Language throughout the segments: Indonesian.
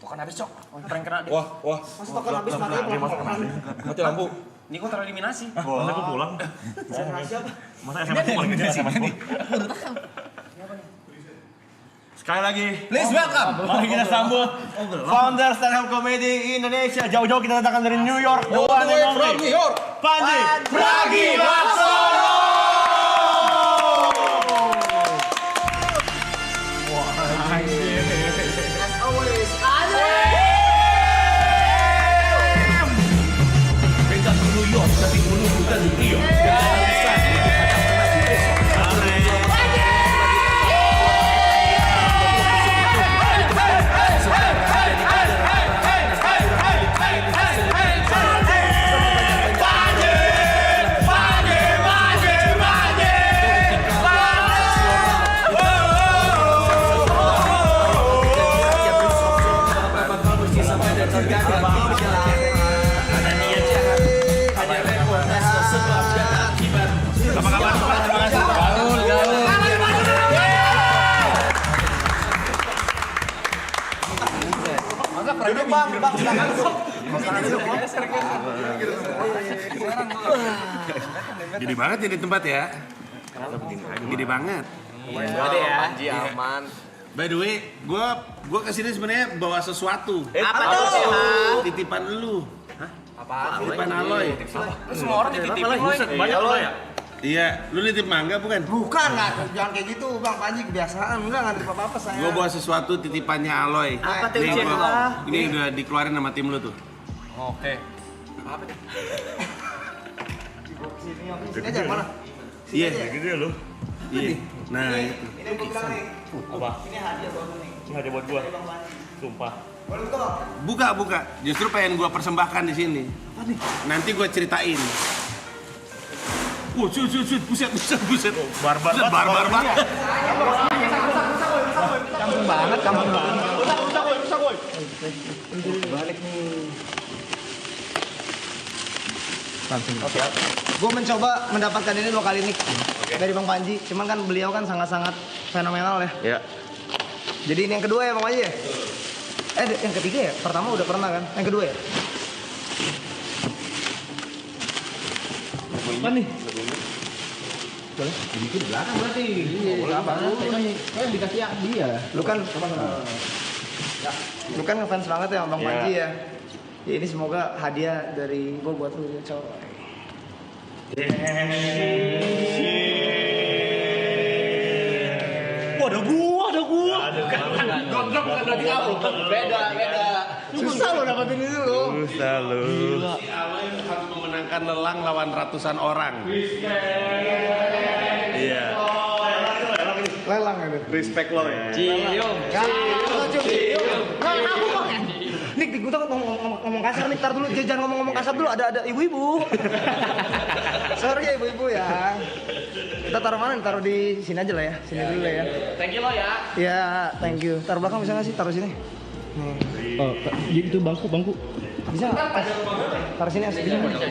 Token habis, Cok. Prank kena dia. Wah. Masa token habis mati pelan-pelan. Mati lampu. Ini gua tereliminasi. Masa gue pulang? Siapa? Masa SMS gue lagi SMS gue? Sekali lagi. Please welcome. Mari kita sambut founder stand up comedy Indonesia. Jauh-jauh kita datangkan dari New York. The one and only Panji Pragiwaksono. As always, Beda ke New York, tapi dulu bukan di Rio. duduk bang, silakan duduk. Gede banget ya di tempat ya. Gede banget. Gede ya. Panji aman. By the way, gua kesini sebenarnya bawa sesuatu. Apa tuh? Titipan lu. Apaan? Titipan Aloy. Semua orang dititipin loh. Banyak lo ya? Iya, lu nitip mangga bukan? Bukan lah, jangan kayak gitu bang Panji, kebiasaan. Enggak nganter apa-apa saya. Gua bawa sesuatu titipannya Aloy. Apa tuh, Nih, Cek? ini udah dikeluarin sama tim lu tuh. Oke. Apa tuh? Sini aja, mana? Iya. Gede lo. Iya. Nah, itu. Ini yang gue bilang nih. Apa? Ini hadiah buat lu nih. Ini ada buat gua. Sumpah. Boleh buka bang? Buka. Justru pengen gua persembahkan di sini. Nanti gua ceritain. Buset. Barbar banget. Kampung banget. Balik nih. Oke. Gue mencoba mendapatkan ini 2 kali nih dari Bang Panji. Cuman kan beliau kan sangat-sangat fenomenal ya. Ya. Jadi ini yang kedua ya Bang Panji ya? Yang ketiga ya? Pertama udah pernah kan? Yang kedua ya? Apa nih? Boleh? Di belakang berarti. Iya, apa? Yang dikasih dia. Lu kan ngefans banget ya sama Bang Panji ya. Ya ini semoga hadiah dari gua buat lu ya, coy. Wah, ada gua. Drop bukan dari kamu. Beda. Susah lo dapetin itu lo. Susah lo. Si Aloy harus memenangkan lelang lawan ratusan orang. Iya. Lelang ini. Respect lo ya. Cium. Nik, gue takut ngomong kasar nih, tar dulu, jangan ngomong kasar dulu, ada ibu-ibu. Sorry ya ibu-ibu ya. Kita taruh mana nih? Taruh di sini aja lah ya, sini dulu lah ya. Thank you lo ya. Ya, thank you. Taruh belakang bisa nggak sih? Taruh sini. Nih. Oh, itu bangku. Bisa? Taruh sini asli. Bisa. Enggak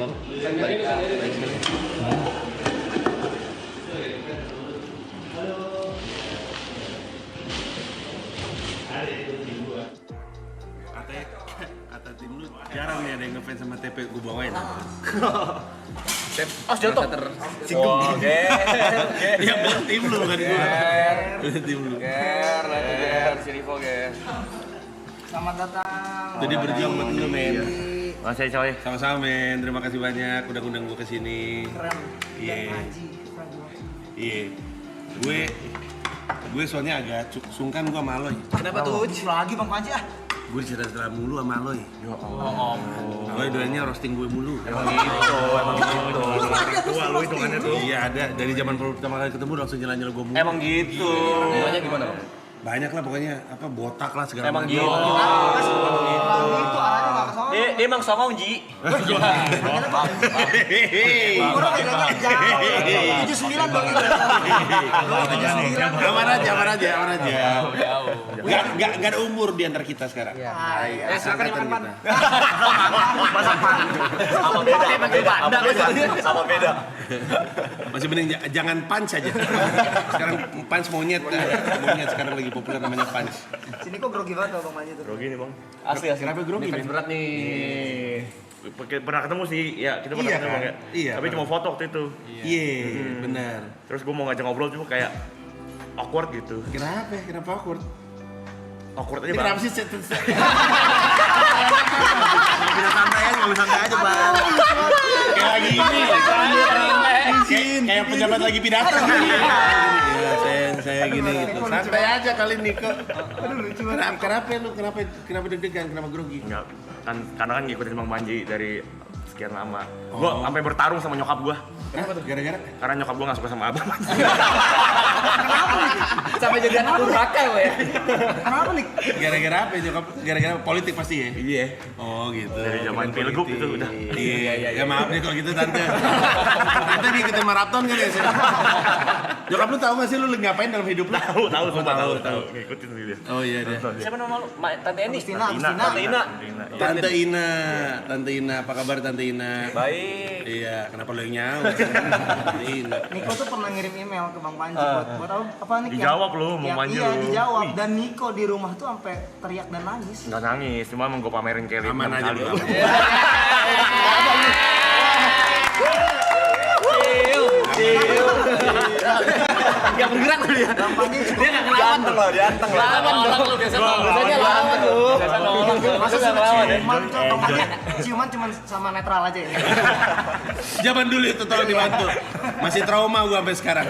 apa-apa. Kata tim lu jarang nih ada yang ngefans sama TP gue bawain. Jatuh. Oke. Ya buat tim lu kan gue. Tim lu. Ger, si Rivo ger. Selamat datang. Jadi berjuang buat lu men. Makasih coy. Sama-sama men. Terima kasih banyak udah undang gue kesini. Keren. Iya. Iya. Gue soalnya agak sungkan gue sama Aloy. Kenapa tuh? Lagi Bang Panji ah. Gue cerita mulu sama Aloy. Aloy doanya roasting gue mulu. Emang gitu. Tua lu hitungannya tuh. Iya ada dari zaman pertama kali ketemu langsung jalan-jalan gue mulu. Emang gitu. Banyak gimana? Banyak lah pokoknya apa botak lah segala Emang macam. gitu. Itu arahnya nggak kesana. Dia emang songong Ji. Kurang bedanya jauh. 79 Bang. Aman aja. Gak ada umur di antara kita sekarang. Silakan Angkatan Iman. kita. Sama beda. Masih mending jangan punch aja. Sekarang punch monyet kan. Monyet sekarang lagi populer namanya punch. Sini kok grogi banget Bang Manji tuh. Grogi nih bang. Asli. Kenapa grogi? Fans berat nih. Pernah ketemu sih, ya kita pernah Iya ketemu kan? Bang, ya. Iya, Tapi cuma foto waktu itu. Iya, benar. Terus gue mau ngajak ngobrol cuma kayak awkward gitu. Kenapa? Kenapa awkward? Awkward aja Ini bang. kenapa sih? Bisa santai aja, nggak bisa santai aja bang. Kayak lagi ini, kayak pejabat lagi pidato. Iya, saya gini gitu. Santai aja kali Niko. Kenapa lu? Kenapa deg-degan? Kenapa grogi? Enggak, karena kan ngikutin Bang Manji dari sekian lama. Gue sampai bertarung sama nyokap gue. Kenapa tuh? Gara-gara? Karena nyokap gue nggak suka sama abang. Sampai jadi anak durhaka lo ya. Kenapa nih? Gara-gara apa ya? Gara-gara politik pasti ya? Iya. Oh gitu. Dari zaman pilgub itu udah. Iya. Ya maaf nih kalau gitu tante. Tante ngikutin maraton kan ya? Nyokap lu tahu nggak sih lu ngapain dalam hidup lu? Tahu, sumpah tahu. Ngikutin dia. Oh iya deh. Siapa nama lu? Tante Eni. Agustina. Tante Ina. Tante Ina, apa kabar Tante Ina? Baik. Iya, kenapa lu yang nyawa? Tante Ina. Niko tuh pernah ngirim email ke Bang Panji buat tahu apa nih? Dijawab lu, Bang Panji Iya, lu. dijawab. Wih. Dan Niko di rumah tuh sampai teriak dan nangis. Nggak nangis, cuma mau gue pamerin kayak Aman aja lu. Gak bergerak tuh dia. Bang Panji Dia gak ngelawan tuh. Dianteng loh. Lawan dong. Biasanya lawan tuh. Masa gak ngelawan ya? ciuman tuh Bang Panji ciuman cuman sama netral aja ya. Zaman dulu itu tolong dibantu. Masih trauma gua sampai sekarang.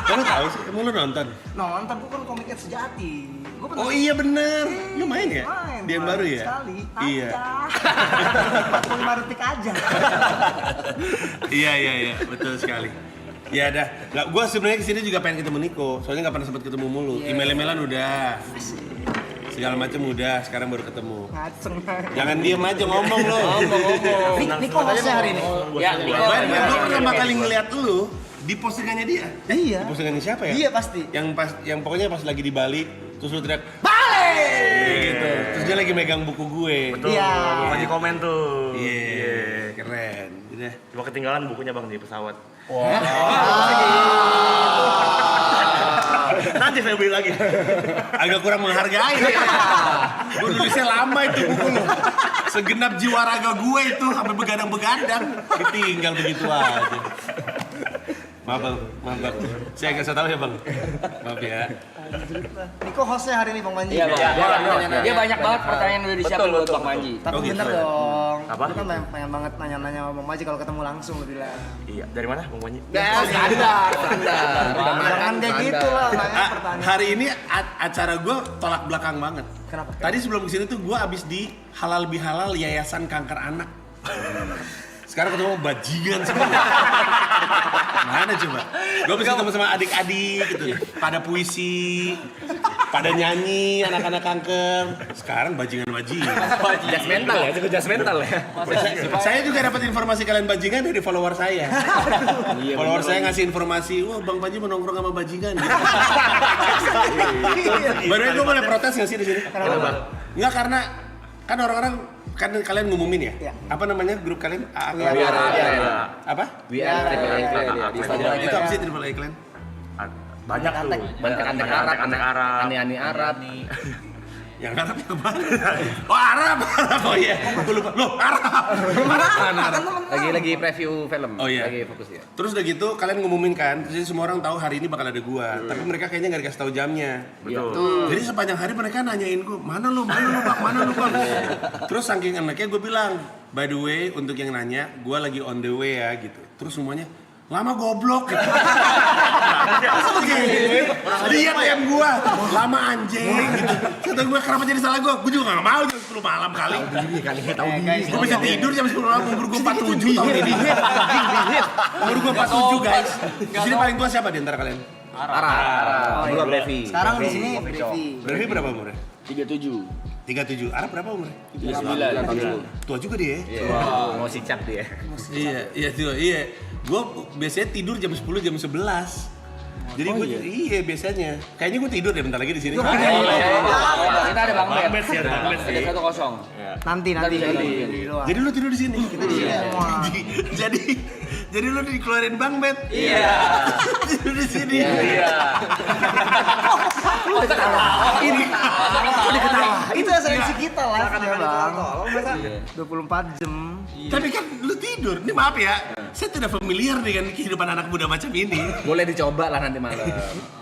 Kamu tahu sih? Kamu lu nonton? Nonton gua kan komiknya sejati. Gua pernah Oh iya bener. Lu main ya? main. Dia yang baru ya? Sekali. Iya. 45 detik aja. Iya, betul sekali. Ya dah, nggak, gue sebenarnya kesini juga pengen ketemu Niko, soalnya nggak pernah sempat ketemu mulu. Email-emailan udah, segala macam udah, sekarang baru ketemu. Ngaceng. Jangan diem aja ngomong lo. Niko hostnya hari ini. Ya, Niko. Gue pertama kali ngeliat lu di postingannya dia. Iya. Di postingannya siapa ya? Iya pasti. Yang pokoknya pas lagi di Bali, terus lu teriak Bali gitu. Terus dia lagi megang buku gue. Betul, Iya. Bang Manji komen tuh. Iya, keren. Udah. Cuma ketinggalan bukunya bang di pesawat. Nanti saya beli lagi. Agak kurang menghargai ya. Gue nulisnya lama itu buku lo. Segenap jiwa raga gue itu sampai begadang-begadang. Ditinggal begitu aja. Maaf bang. Saya nggak tahu ya bang. Maaf ya. Niko hostnya hari ini Bang Manji. Iya, dia banyak banget pertanyaan udah disiapin buat Bang Manji. Tapi Oh, gitu. bener dong. Apa? Lu kan pengen banget nanya-nanya sama Bang Manji kalau ketemu langsung lu bilang. Iya, dari mana Bang Manji? Standar. Jangan kayak gitu lah, nanya Ah, pertanyaan. hari ini acara gue tolak belakang banget. Kenapa? Tadi sebelum kesini tuh gue abis di halal bihalal Yayasan Kanker Anak. Sekarang ketemu bajingan semua. Mana coba? Gue bisa ketemu sama adik-adik gitu. Pada puisi, pada nyanyi, anak-anak kanker. Sekarang bajingan-bajingan. Jas mental ya, cukup jas mental ya. Saya juga dapat informasi kalian bajingan dari follower saya. Follower saya ngasih informasi, wah Bang Panji menongkrong sama bajingan. Baru gue boleh protes nggak sih di sini? Kenapa? Enggak karena kan orang-orang kan kalian ngumumin ya. Iya. Apa namanya grup kalian? Apa? We are di Instagram. Itu apa sih Triple A Clan? Banyak tuh. Antek Arab, Antek Arab. Aneh-aneh Arab nih. Yang Arab yang mana? Oh Arab. Oh iya. Gue lupa. Loh Arab. Mana Arab? Lagi preview film. Oh iya. Lagi fokus ya. Terus udah gitu kalian ngumumin kan, terus semua orang tahu hari ini bakal ada gua. Tapi mereka kayaknya nggak dikasih tahu jamnya. Betul. Jadi sepanjang hari mereka nanyain gua, mana lu bang? Terus saking anaknya gua bilang, by the way untuk yang nanya, gua lagi on the way ya gitu. Terus semuanya, lama goblok gitu. Masa begini? Lihat yang gua, lama anjing gitu. Kata gua kenapa jadi salah gua? Gua juga nggak mau jam 10 malam kali. Gua bisa tidur jam 10 malam, umur gua 47 tahun ini. Umur gua 47 guys. Di sini paling tua siapa di antara kalian? Arab. Gua Brevi. Sekarang di sini Brevi. Brevi berapa umurnya? 37. 37. Arab berapa umurnya? 39. Tua juga dia. Mau sicap dia. Iya. Gue biasanya tidur jam 10 jam 11. Jadi gue iya biasanya. Kayaknya gue tidur deh bentar lagi di sini. Kita ada Bang Bet. Bang Bet sih, ada Bang Bet sih. Ada 1-0. Nanti. Nanti. Di luar. Jadi lu tidur di sini. Kita di sini semua. Jadi lu dikeluarin Bang Bet. Iya. Tidur di sini. Iya. Oh, kita kalah. Ini. Itu esensi kita lah ya bang. Masa 24 jam. Tapi kan lu tidur. Ini maaf ya, saya tidak familiar dengan kehidupan anak muda macam ini. Boleh dicoba lah nanti malam.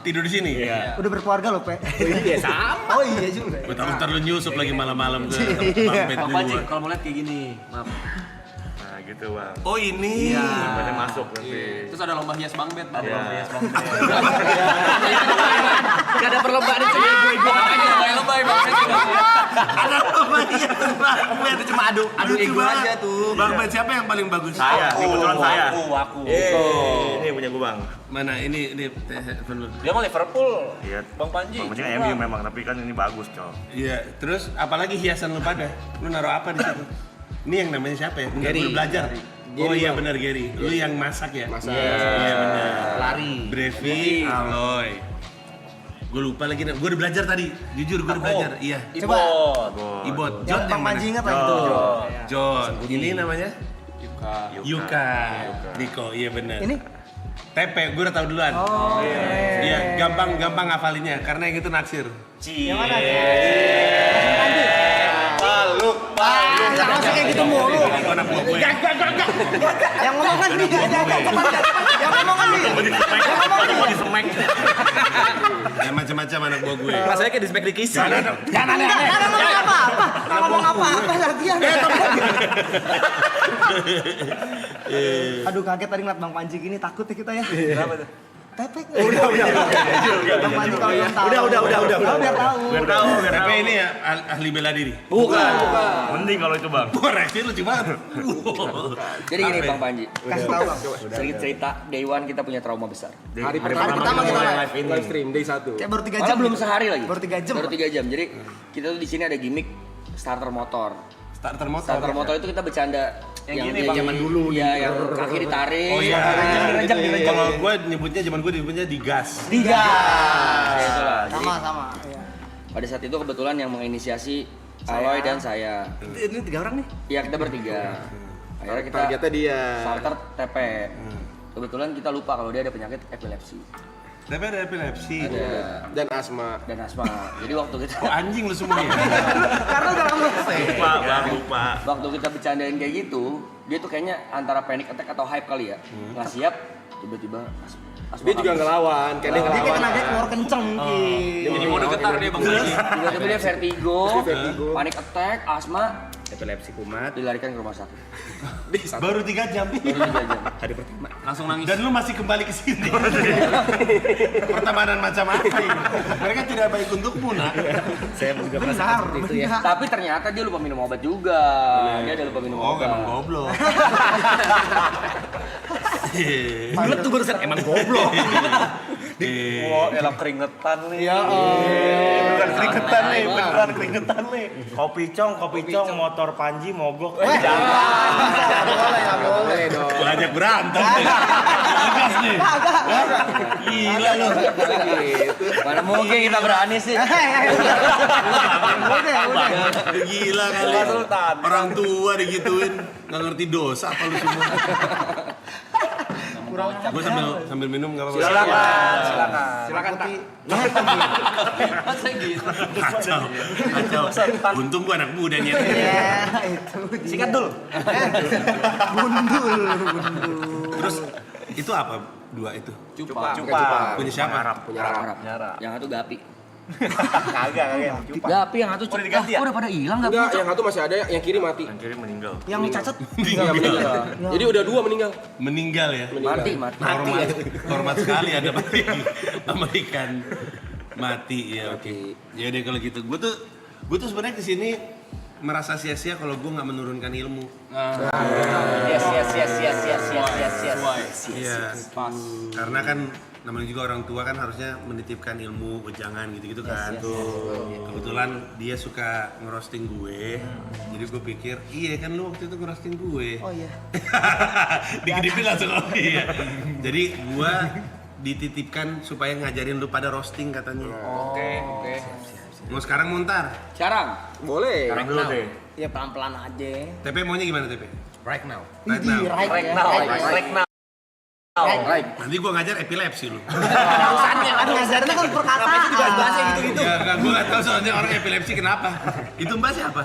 Tidur di sini. Iya. Udah berkeluarga loh, Pe. Iya, sama. Oh iya juga. Gue tahu ntar lu nyusup lagi malam-malam ke Iya. Bang Bet Bang di Panji, luar. kalau mau lihat kayak gini, maaf. Nah gitu bang. Oh ini. Badannya masuk nanti. Terus ada lomba hias Bang Bet, Bang. Iya. Lomba hias Bang Bet. Gak ada perlombaan itu ya, gue aja lebay Bang. Ada apa ya Bang Bet? Itu cuma adu Lucu ego banget. aja tuh. Bang Bet siapa yang paling bagus? Saya, kebetulan saya. Aku. Ini punya gue bang. Mana ini telepon lu. Dia mah Liverpool. Iya. Bang Panji. Bang Panji kan MU memang, tapi kan ini bagus cowok. Iya, terus apalagi hiasan lu pada? Lu naruh apa di situ? Ini yang namanya siapa ya? Bentar, Gary. gua belajar. Oh iya benar Gary. Lu yang masak ya? Masak. Iya benar. Lari. Brevi, Aloy. Gue lupa lagi, gue udah belajar tadi. Jujur gue udah belajar. Iya. Ibot. Ibot. Yang Bang Panji ingat lah itu. John. Ini namanya Yuka. Yuka. Diko, iya benar. Ini Tepe, gue udah tahu duluan. oh Iya, gampang ngafalinnya karena yang itu naksir. yang mana? Jangan masih kayak gitu mulu. Itu anak buah gue. Yang ngomong kan dia, yang ngomong kan dia. Mau disemek. Ya macam-macam anak buah gue. Rasanya kayak di smack di kisah. Jangan aneh-aneh. Jangan ngomong apa-apa. Jangan ngomong apa-apa lagian. Aduh kaget tadi ngeliat Bang Panji gini, takut ya kita ya. Berapa tuh? Tepek. Udah. Bang Panji kalau belum tahu. Udah. Oh, biar tahu. Biar tahu. Tepe ini ya ahli bela diri. Bukan. Mending kalau itu bang. Koreksi lu cuma. Jadi gini Bang Panji, Kasih tahu Bang. cerita Day One kita punya trauma besar. Hari pertama kita live stream day 1. kayak baru 3 Malah jam. belum sehari lagi. Baru 3 jam. Baru 3 jam. Jadi kita tuh di sini ada gimmick starter motor. Starter motor. Starter motor itu kita bercanda Yang gini, Bang. zaman dulu. Iya, yang kaki ditarik. Oh iya. direjek. Kalau gue nyebutnya zaman gue nyebutnya digas. Tiga. Itulah. Jadi Sama. Iya. pada saat itu kebetulan yang menginisiasi Aloy dan saya. Ini 3 orang nih. Iya, kita bertiga. Akhirnya kita Targetnya dia. starter TP. Kebetulan kita lupa kalau dia ada penyakit epilepsi. Tepe ada epilepsi. Dan asma. Dan asma. Jadi waktu kita Oh anjing lu semua ya. Karena udah lama. Lupa bang, lupa. waktu kita bercandain kayak gitu, dia tuh kayaknya antara panic attack atau hype kali ya. Nggak siap, tiba-tiba asma Dia juga habis. ngelawan, kayak dia Dia kayak ngelawan. tenaga keluar kenceng gitu. Jadi mode getar dia Bang Panji. Tiba-tiba dia vertigo, panic attack, asma, Epilepsi kumat. dilarikan ke rumah sakit. Baru 3 jam. Baru 3 jam. Hari pertama. Langsung nangis. Dan lu masih kembali ke sini. Pertemanan macam apa ini? Mereka tidak baik untukmu, nak. Saya juga merasa Benar. seperti itu ya. Tapi ternyata dia lupa minum obat juga. Dia ada lupa minum Oh, obat. emang goblok. Banget tuh barusan emang goblok. Wah, elak keringetan nih. Ya Beneran keringetan nih, Bang. beneran keringetan nih. Kopi cong, motor Panji mogok. Nggak boleh dong. Banyak berantem. Tegas nih. Gila lu. Mana mungkin kita berani sih. Udah. Gila kali. Orang tua digituin nggak ngerti dosa apa lu semua. Gue sambil minum nggak apa-apa. Silakan tak. Masa gitu. Kacau. Untung gue anak muda nih. Ya, itu. Sikat dulu. Gundul. Terus itu apa dua itu? Cupa. Punya siapa? Arab. Yang satu Gapi. Kagak. Gapi yang satu Cupa. diganti ya? Udah pada hilang Gapi. Enggak, yang satu masih ada, yang kiri mati. Yang kiri meninggal. Yang cacat. Enggak meninggal. Jadi udah 2 meninggal. Meninggal ya. Mati. Hormat sekali ada mati sama ikan mati ya oke. Ya deh kalau gitu. Gue tuh sebenarnya kesini merasa sia-sia kalau gue nggak menurunkan ilmu. Yes. Iya. Karena kan namanya juga orang tua kan harusnya menitipkan ilmu wejangan gitu-gitu kan. Kebetulan dia suka ngerosting gue. Jadi gue pikir, iya kan lu waktu itu ngerosting gue. Oh iya. Dikedipin langsung oh iya. Jadi gue dititipkan supaya ngajarin lu pada roasting katanya. Oke. Mau sekarang mau ntar? Sekarang. Boleh. Sekarang dulu deh. Ya pelan-pelan aja. TP maunya gimana TP? Right now. Right now. Right now. Nanti gua ngajar epilepsi lu. Urusannya kan ngajarnya kan perkataan. Bahasa gitu-gitu. Ya, kan gua nggak tahu soalnya orang epilepsi kenapa. Itu Mbak siapa?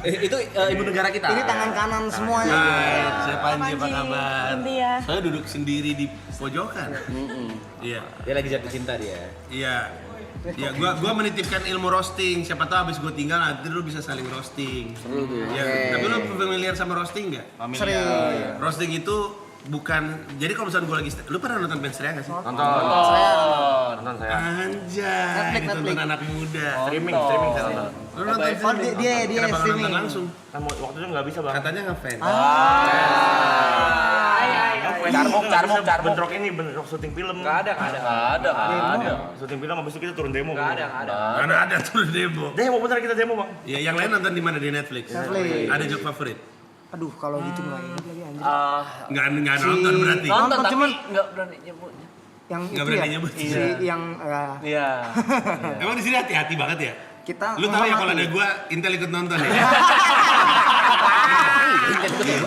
Itu ibu negara kita. Ini tangan kanan semuanya. Hai, saya Panji, apa kabar? India. Saya duduk sendiri di pojokan. Iya. Dia lagi jatuh cinta dia. Iya. Ya, gua menitipkan ilmu roasting. Siapa tahu abis gua tinggal nanti lu bisa saling roasting. Seru tuh ya. Ya, tapi lu familiar sama roasting nggak? Sering. Roasting itu bukan. Jadi kalau misalnya gua lagi, lu pernah nonton band Rea nggak sih? Nonton saya. Anjay, Netflix. nonton anak muda. Streaming saya nonton. Lu nonton Oh, streaming? dia Kenapa nggak streaming. nonton langsung? Kan waktu itu nggak bisa bang. Katanya ngefans. Carmuk. Bentrok ini, bentrok syuting film. Nggak ada. Syuting film habis itu kita turun demo. Nggak ada. Mana ada tuh demo. Demo bener kita demo bang. Ya, yang lain nonton di mana di Netflix? Netflix. Ada joke favorit? Aduh, kalau gitu nggak ingat lagi anjir. Nggak nonton berarti. Nonton tapi cuman nggak berani nyebut. yang Nggak itu berani ya. nyebut. Si yang Iya. Emang di sini hati-hati banget ya? kita Lu tahu ya kalau ada menghormati. gua Intel ikut nonton ya?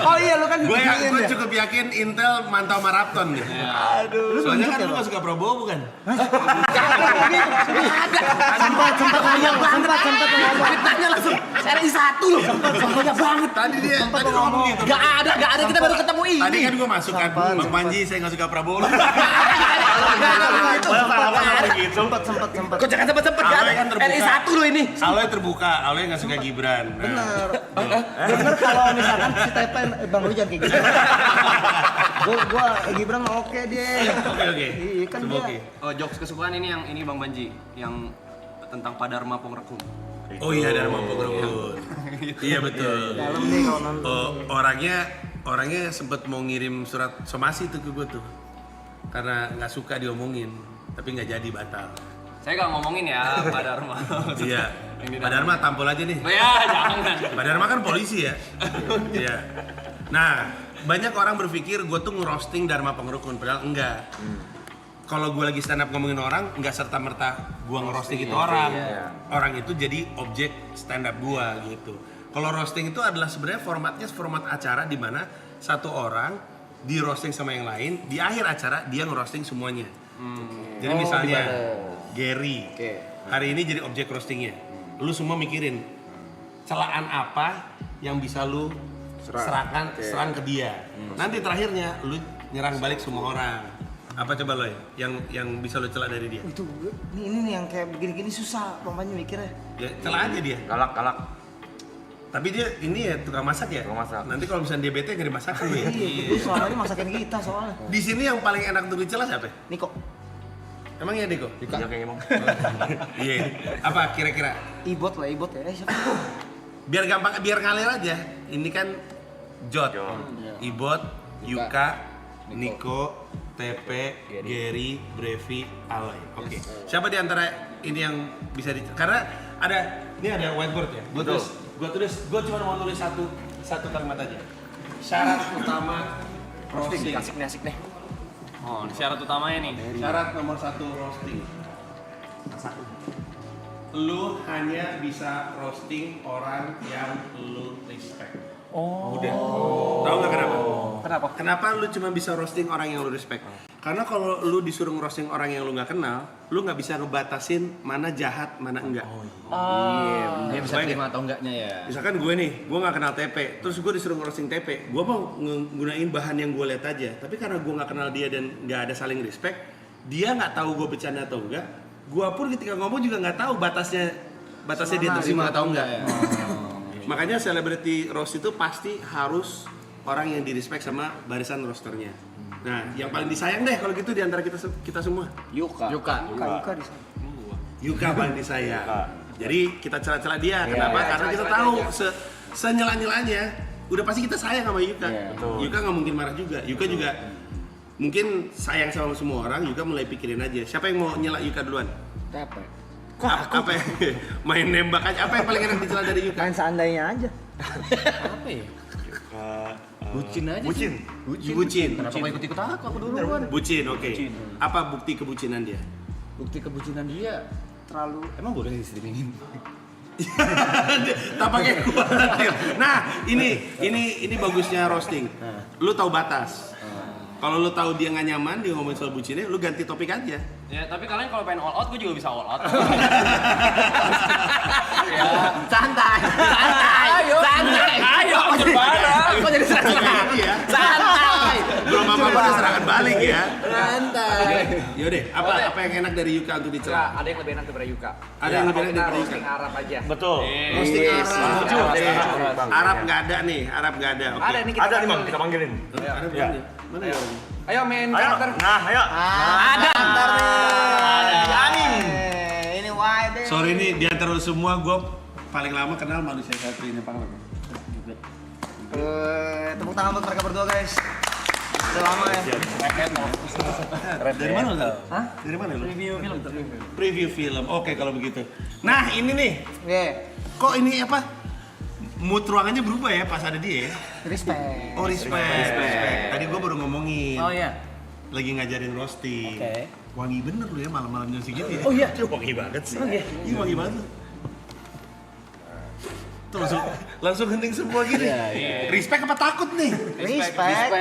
Oh iya lu kan Gue digituin ya? cukup yakin Intel mantau Marapton nih. Aduh. Soalnya kan lu gak suka Prabowo bukan? Sempat ngomong. Ditanya langsung RI 1 loh. Sempatnya banget. Tadi dia tadi ngomong gitu. Gak ada kita baru ketemu ini. Tadi kan gue masuk kan, Bang Panji saya gak suka Prabowo. Sempat. Kok jangan sempet kan? Awalnya kan terbuka. RI 1 loh ini. Awalnya terbuka, awalnya gak suka Gibran. Nah, Bener kalau misalkan si Tepe Bang lu jangan kayak gitu. Gua Gibran oke dia. Oke. Iya kan Semua dia. oke. Oh, jokes kesukaan ini Bang Banji yang tentang Padarma Pongrekum. Oh iya, ada Mampu Gerut. Iya betul. Dalam nih kalau nonton. Oh, orangnya sempet mau ngirim surat somasi tuh ke gue tuh. Karena nggak suka diomongin, tapi nggak jadi batal. Saya gak ngomongin ya Padarma. Iya. Yang di Pak Dharma tampol aja nih. Oh ya, jangan. Pak Dharma kan polisi ya. Iya. Nah, banyak orang berpikir gue tuh ngerosting Dharma Pangrukun, padahal enggak. Kalau gue lagi stand up ngomongin orang, enggak serta merta gue ngerosting itu orang. Orang itu jadi objek stand up gue gitu. Kalau roasting itu adalah sebenarnya formatnya format acara di mana satu orang di roasting sama yang lain, di akhir acara dia ngerosting semuanya. Jadi misalnya Gary hari ini jadi objek roastingnya. Lu semua mikirin celaan apa yang bisa lu serang ke dia. Nanti terakhirnya lu nyerang balik semua orang. Apa coba lo ya? Yang bisa lu celak dari dia? Itu ini nih yang kayak begini-gini susah pamannya mikirnya. Ya celak aja dia. Galak. Tapi dia ini ya tukang masak ya. Tukang masak. Nanti kalau misalnya dia bete nggak dimasakin ya. Iya, lu selama ini masakin kita soalnya. Di sini yang paling enak untuk dicela siapa? Niko, Emang ya Diko? Iya kayaknya bang. Iya. Apa kira-kira? Ibot ya. Siapa? Biar gampang, biar ngalir aja. Ini kan Jot, Ibot, Yuka, Niko, Tepe, Gary, Brevi, Aloy. Oke. Siapa di antara ini yang bisa karena ini ada whiteboard ya. Gue cuma mau tulis satu kalimat aja. Syarat utama roasting. Asik nih. Oh, syarat utamanya nih. Syarat nomor 1 roasting. Lu hanya bisa roasting orang yang lu respect. Udah. Tahu nggak kenapa? Kenapa lu cuma bisa roasting orang yang lu respect? Karena kalau lu disuruh roasting orang yang lu nggak kenal, lu nggak bisa ngebatasin mana jahat, mana enggak. Dia bisa Baik, terima atau enggaknya ya. Misalkan gue nih, gue nggak kenal TP, terus gue disuruh ngerosting TP, gue mau nggunain bahan yang gue lihat aja. Tapi karena gue nggak kenal dia dan nggak ada saling respect, dia nggak tahu gue bercanda atau enggak. Gue pun ketika ngomong juga nggak tahu batasnya dia terima atau enggak. Makanya celebrity roast itu pasti harus orang yang di respect sama barisan rosternya. Nah, yang paling disayang deh kalau gitu di antara kita semua. Yuka. Yuka di sana. Yuka paling disayang. Jadi kita celah-celah dia. Kenapa? Karena kita tahu senyela-nyelanya udah pasti kita sayang sama Yuka. Yuka nggak mungkin marah juga. Yuka juga mungkin sayang sama semua orang. Yuka mulai pikirin aja. Siapa yang mau nyela Yuka duluan? Tepe. Apa ya? Main nembak aja. Apa yang paling enak dicela dari Yuka? Main seandainya aja. Apa ya? Bucin aja. Bucin. Kenapa mau ikut-ikut aku duluan? Bucin, oke. Apa bukti kebucinan dia? Bukti kebucinan dia Terlalu emang boleh di-streamingin? Tak pakai khawatir. Nah, ini bagusnya roasting. Lu tahu batas. Kalau lu tahu dia nggak nyaman dia ngomongin soal bucinnya, lu ganti topik aja. Ya, tapi kalian kalau pengen all out, gue juga bisa all out. Santai. Ayo, Kok jadi serangan ya? santai. Belum apa-apa udah serangan balik ya. Santai. Yaudah, apa yang enak dari Yuka untuk dicela? Ada yang lebih enak daripada Yuka. Ada yang lebih enak daripada Yuka? Roasting Arab aja. Betul. Roasting Yes. Arab. Arab nggak ada nih, Arab nggak ada. Oke. Ada nih kita. Ada nih Bang, kita panggilin. Arab Ya. mana ya? Ayo main Ayo. karakter. Nah, ayo. Ada. Ini wide. Sorry nih di antara lu semua gue paling lama kenal manusia satu ini Pak. Tepuk tangan buat mereka berdua guys. Udah lama ya. Dari mana lu? Hah? Dari mana lu? Preview film. Oke kalau begitu. Nah ini nih, Oke. kok ini apa? Mood ruangannya berubah ya pas ada dia ya? Respect. Oh respect. Tadi gue baru ngomongin. Oh iya. Lagi ngajarin roasting. Oke. Wangi bener lu ya malam-malam jam segitu ya. Oh iya. Wangi banget sih. Iya wangi banget lu. Tuh langsung hening semua gini. Respect apa takut nih? Respect.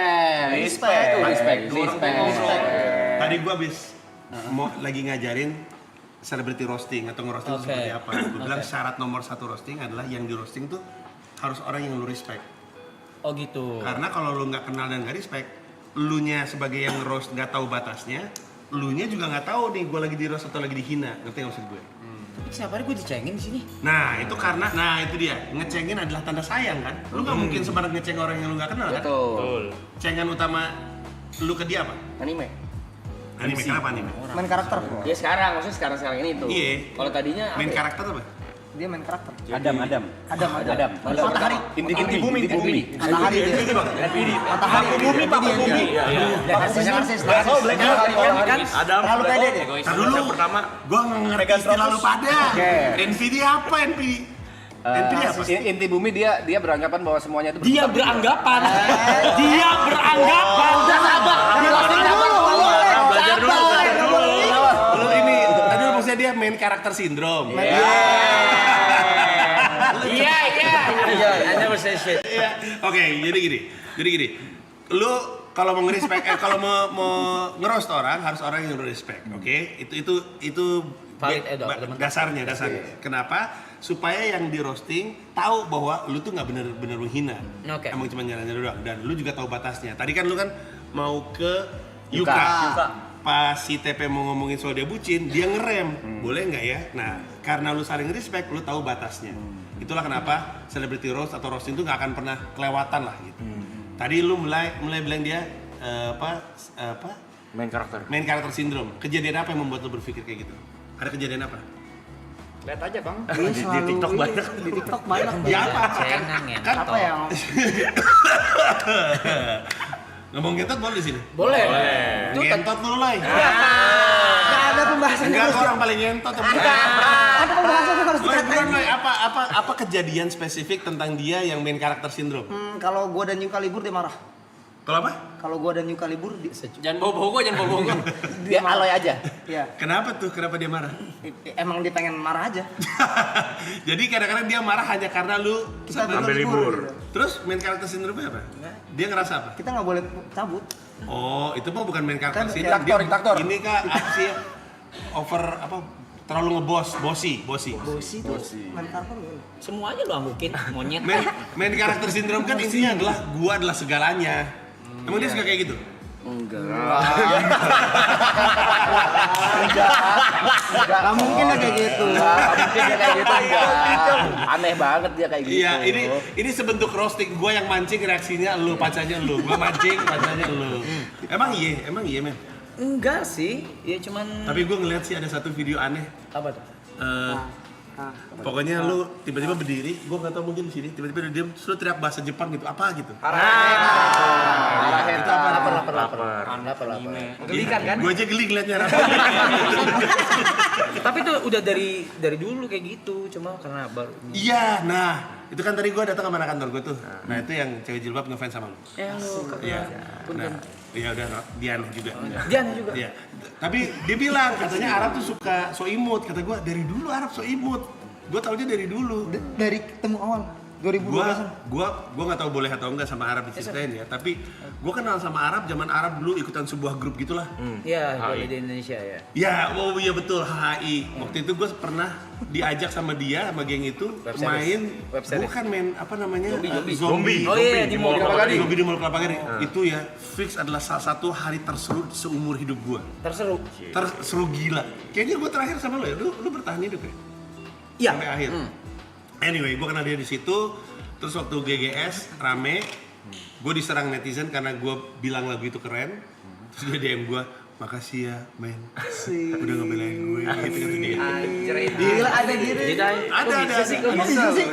Tadi gua habis mau lagi ngajarin celebrity roasting atau ngerosting itu seperti apa. Gua bilang syarat nomor 1 roasting adalah yang di roasting tuh harus orang yang lu respect. Oh gitu. Karena kalau lu nggak kenal dan nggak respect, lunya sebagai yang roast nggak tahu batasnya, lunya juga nggak tahu nih gua lagi di roast atau lagi dihina. Ngerti nggak maksud gue? Siapa gue dicengin di sini? Nah itu karena, itu dia, ngecengin adalah tanda sayang kan? Lu nggak mungkin sembarang ngeceng orang yang lu nggak kenal kan? Betul. Cengan utama lu ke dia apa? Anime. Anime, kenapa anime? Main karakter. Ya sekarang, maksudnya sekarang ini tuh. Iya. Kalau tadinya Main apa ya? karakter apa? Dia main karakter. Adam. Matahari. Inti bumi. Matahari dia. Matahari. Bumi, Pak Bumi. Narsis. Kan Adam. Terlalu pede deh. Ntar dulu, pertama gua nggak ngerti istilah lu pada. NVD apa NVD? NVD apa? Inti bumi dia beranggapan bahwa semuanya itu Dia beranggapan. Udah sabar. Belajar dulu. Lu ini, tadi lu maksudnya dia main karakter sindrom. Iya. Oke, jadi gini. Lu kalau mau nge-respect, kalau mau nge-roast orang harus orang yang respect, oke? Itu dasarnya. Kenapa? Supaya yang di roasting tahu bahwa lu tuh nggak bener-bener menghina. Emang cuma nyala-nyala doang. Dan lu juga tahu batasnya. Tadi kan lu kan mau ke Yuka. Pas si TP mau ngomongin soal dia bucin, dia ngerem. Boleh nggak ya? Nah, karena lu saling respect, lu tahu batasnya. Itulah kenapa celebrity roast atau roasting itu nggak akan pernah kelewatan lah gitu. Tadi lu mulai bilang dia main karakter. main karakter sindrom. Kejadian apa yang membuat lu berpikir kayak gitu? Ada kejadian apa? Lihat aja, Bang. Di TikTok banyak. Di TikTok banyak. Ya apa? Kan Apa yang? ngomong gentot boleh di sini? Boleh. Gentot dulu lah. Gak ada pembahasan. Enggak, gua orang paling gentot. Ada pembahasan tuh harus dikatain. Apa kejadian spesifik tentang dia yang main karakter sindrom? Kalau gua dan Yuka libur dia marah. Kalau apa? Kalau gua dan Yuka libur Jangan bawa-bawa gua. dia aloy aja. ya Kenapa tuh? Kenapa dia marah? emang dia pengen marah aja. Jadi kadang-kadang dia marah hanya karena lu Kita Sampai libur. gitu. Terus main karakter sindromnya apa? Dia ngerasa apa? Kita nggak boleh cabut. Oh, itu mah bukan main karakter Kan sindrom. diktator. Ini kah apa sih? Over apa? Terlalu bossy. Bosi tuh main karakter gimana? Semuanya lu anggukin, monyet. Main karakter sindrom kan isinya adalah gua adalah segalanya. Emang dia suka kayak gitu? Enggak. Gak mungkin lah kayak gitu. Aneh banget dia kayak gitu. Iya, ini sebentuk roasting gua yang mancing reaksinya lu, pacarnya lu. Gua mancing, pacarnya lu. Emang iya, men. Enggak sih, ya cuman Tapi gua ngeliat sih ada satu video aneh. apa tuh? Pokoknya lu tiba-tiba berdiri, gua nggak tahu mungkin di sini, tiba-tiba dia terus lu teriak bahasa Jepang gitu, apa gitu? Itu apa? Lapar. Gelikan kan? Gua aja geli ngeliatnya. Tapi itu udah dari dulu kayak gitu, cuma karena baru Iya, nah itu kan tadi gua datang sama anak kantor gua tuh. Nah itu yang cewek jilbab ngefans sama lu. Iya. Nah, iya udah Diana juga. Diana juga. Iya. Tapi dia bilang katanya Arab tuh suka so imut. Kata gua dari dulu Arab so imut. Gua taunya dari dulu. Dari ketemu awal. 2012. Gua nggak tahu boleh atau enggak sama Arab diceritain ya, tapi gua kenal sama Arab zaman Arab dulu ikutan sebuah grup gitulah. Iya, dari di Indonesia ya. Ya, oh iya betul, HHI. Waktu itu gue pernah diajak sama dia, sama geng itu main, bukan main apa namanya, zombie. Oh iya, di Mall Kelapa Gading. Zombie di Mall Kelapa Gading. Itu ya fix adalah salah satu hari terseru seumur hidup gue. Terseru. Terseru gila. Kayaknya gue terakhir sama lo ya, lu bertahan hidup ya? Iya. Sampai akhir. Anyway, gue kenal dia di situ. Terus waktu GGS rame, gue diserang netizen karena gue bilang lagu itu keren. Terus dia DM gue, makasih ya men, udah ngebelain gue gitu kata dia. Gila ada gitu. Ada.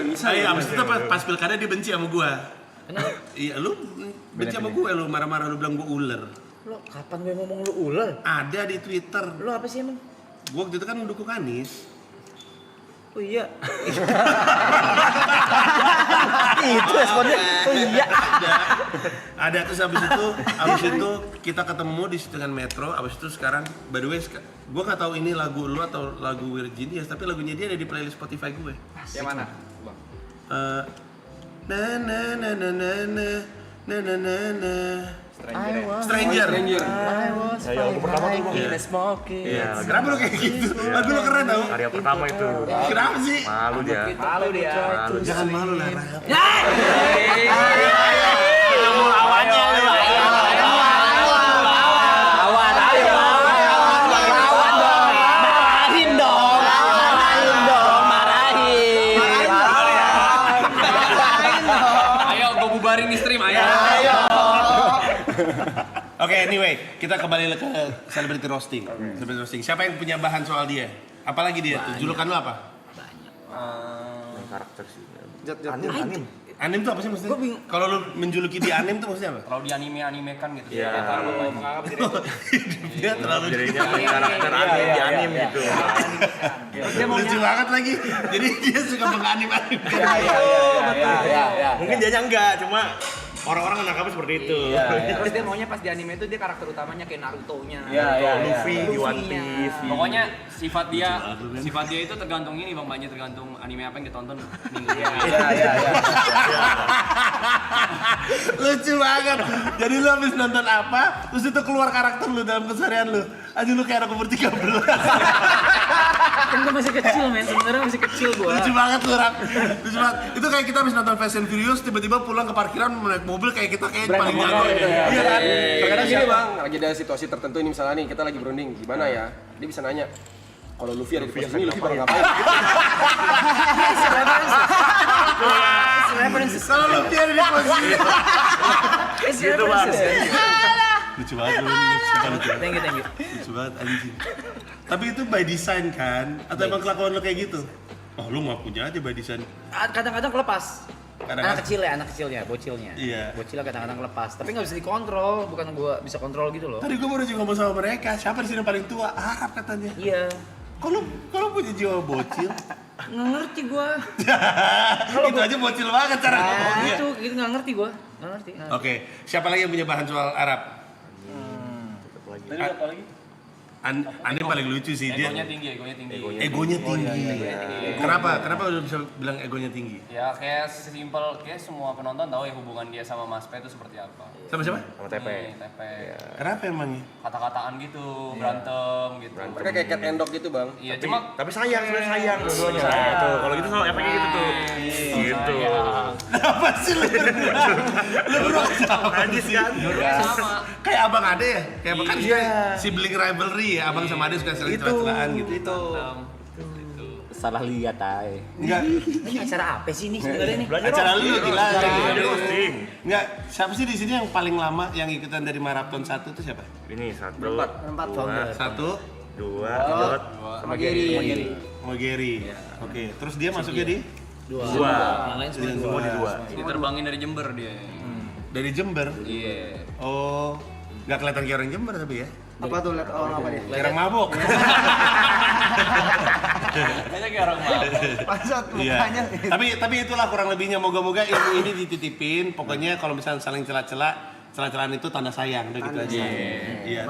Bisa. Abis itu pas pilkada dia benci sama gue. Kenapa? Iya, lu benci sama gue, lu marah-marah, lu bilang gue ular. Lo kapan gue ngomong lu ular? Ada di Twitter. Lo apa sih emang? Gue waktu itu kan mendukung Anies. Oh iya. Itu responnya. Oh iya. Ada terus abis itu kita ketemu di dengan Metro. Abis itu sekarang, by the way, gue nggak tahu ini lagu lu atau lagu Virginius, tapi lagunya dia ada di playlist Spotify gue. Yang mana? Bang. Na na na na na na na na na na Stranger. Iya. Kenapa lu kayak gitu? Lagu lu keren tau. Karya pertama itu. Kenapa sih? Malu dia. Jangan malu lah. Lawannya lu. Ayo gue bubarin di stream ayo. Oke, anyway, kita kembali ke celebrity roasting. Celebrity roasting. Siapa yang punya bahan soal dia? Apalagi dia tuh? Julukan lu apa? Karakter sih. Anim tuh apa sih maksudnya? Kalau lu menjuluki di anim tuh maksudnya apa? Kalau di anime kan gitu. Iya. Dia terlalu Jadinya main karakter anime di anime gitu. lucu banget lagi. Jadi dia suka menganim-anim. Mungkin dia enggak, cuma orang-orang menangkapnya seperti itu. Terus dia maunya pas di anime itu dia karakter utamanya kayak Naruto-nya. Luffy di One Piece. Pokoknya sifat dia itu tergantung ini Bang Banji, tergantung anime apa yang ditonton minggu ini. Lucu banget. Jadi lu habis nonton apa, terus itu keluar karakter lu dalam keseharian lu. Aja lu kayak anak umur 13. Kan gue masih kecil men, sebenarnya masih kecil gua. Lucu banget lu, Rak. Lucu banget. Itu kayak kita habis nonton Fast and Furious, tiba-tiba pulang ke parkiran naik mobil kayak kita kayak paling jago. Iya kan? Kadang gini bang, lagi ada situasi tertentu ini misalnya nih kita lagi berunding, gimana ya? Dia bisa nanya, kalau Luffy ada di posisi ini, Luffy bakal ngapain? Kalau Luffy ada di posisi ini. Gitu bang. Lucu banget lu. Thank you. Lucu banget anjing. Tapi itu by design kan? Atau emang kelakuan lu kayak gitu? Oh lu mau punya aja by design. Kadang-kadang kelepas. Kadang-kadang. Anak kecilnya, bocilnya. Iya. Bocilnya kadang-kadang lepas, tapi nggak bisa dikontrol, bukan gua bisa kontrol gitu loh. Tadi gue baru juga ngomong sama mereka, siapa di sini yang paling tua? Arab katanya. Iya. Kalau punya jiwa bocil, Nggak ngerti gua. itu aja bocil banget cara ngomongnya. Gitu nggak ngerti gua. Nggak ngerti. Oke, siapa lagi yang punya bahan soal Arab? Tadi apa lagi? Anda paling lucu sih dia. Egonya tinggi. Egonya tinggi. Kenapa lu bisa bilang egonya tinggi? Ya kayak sesimpel, kayak semua penonton tahu ya hubungan dia sama Mas P itu seperti apa. Sama siapa? Sama TP. TP. Kenapa emangnya? Kata-kataan gitu, berantem gitu. Mereka kayak cat and dog gitu bang. Iya, cuma Tapi sayang, sebenarnya sayang dua-duanya. Nah, tuh, kalau gitu selalu efeknya gitu tuh. Gitu. Apa sih lu berdua? Lu berdua sama Najis kan? sama. Kayak abang ade ya? Kayak abang kan sibling rivalry ya, abang sama ade suka saling celah-celahan gitu. Salah lihat ay. Enggak, Ini acara apa sih ini sebenarnya nih? acara lu gila. Roasting. Enggak, siapa sih di sini yang paling lama yang ikutan dari maraton 1 itu siapa? Ini satu, Empat founder. 1, 2, Dot, Sama Gary. mau Gary. Oke, terus dia masuknya di Dua. 2. Yang lain semua Semua di 2. Diterbangin dari Jember dia. dari Jember. Iya. Oh, nggak kelihatan kayak orang Jember tapi ya. Apa tuh lihat orang apa dia? Kayak orang mabok. Kayaknya kayak orang mabuk. Pasat Iya. mukanya. Tapi itulah kurang lebihnya. Moga-moga ilmu ini dititipin. Pokoknya kalau misalnya saling celah-celah, celah-celahan itu tanda sayang, udah gitu aja. Iya,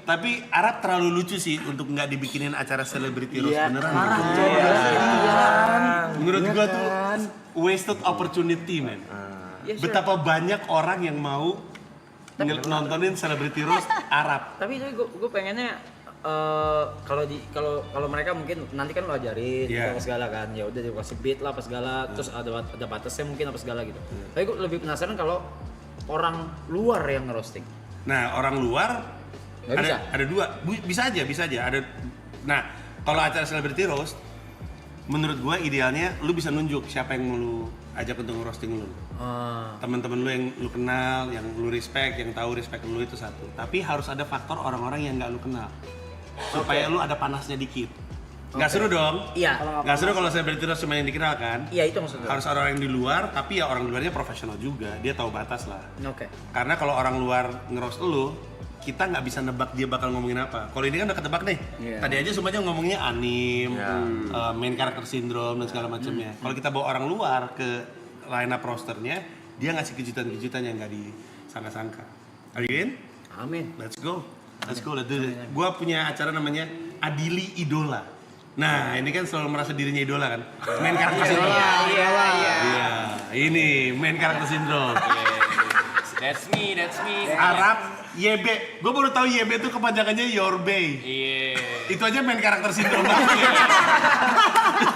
tapi Arab terlalu lucu sih untuk nggak dibikinin acara celebrity roast beneran. Menurut gua tuh wasted opportunity, man. Betapa banyak orang yang mau nontonin celebrity roast Arab. Tapi gue pengennya kalau mereka mungkin nanti kan lo ajarin apa segala kan, ya udah dikasih beat lah apa segala, terus ada batasnya mungkin apa segala gitu. Tapi gue lebih penasaran kalau orang luar yang ngerosting. Nah, orang luar ada dua, bisa aja ada. Nah, kalau acara celebrity roast, menurut gua idealnya lu bisa nunjuk siapa yang mau lu ajak untuk ngerosting lu. Teman-teman lu yang lu kenal, yang lu respect, yang tahu respect lu itu satu. Tapi harus ada faktor orang-orang yang nggak lu kenal. Supaya lu ada panasnya dikit. Nggak seru dong? Iya. Nggak seru kalau celebrity roast cuma yang dikenal kan? Iya, itu maksudnya. Harus orang yang di luar, tapi ya orang luarnya profesional juga. Dia tahu batas lah. Oke. Karena kalau orang luar ngeroast lu, kita nggak bisa nebak dia bakal ngomongin apa. Kalau ini kan udah ketebak nih. Tadi aja semuanya ngomongnya anim, main character syndrome dan segala macamnya. Kalau kita bawa orang luar ke line up rosternya, dia ngasih kejutan-kejutan yang nggak disangka-sangka. Are you in? Amin. Let's go, let's do it. Gua punya acara namanya Adili Idola. Nah, ini kan selalu merasa dirinya idola kan? Main karakter syndrome. Iya. Ini main karakter syndrome. That's me. Arab YB. Gue baru tahu YB itu kepanjangannya Your Bay. Iya. Itu aja main karakter sindrom banget.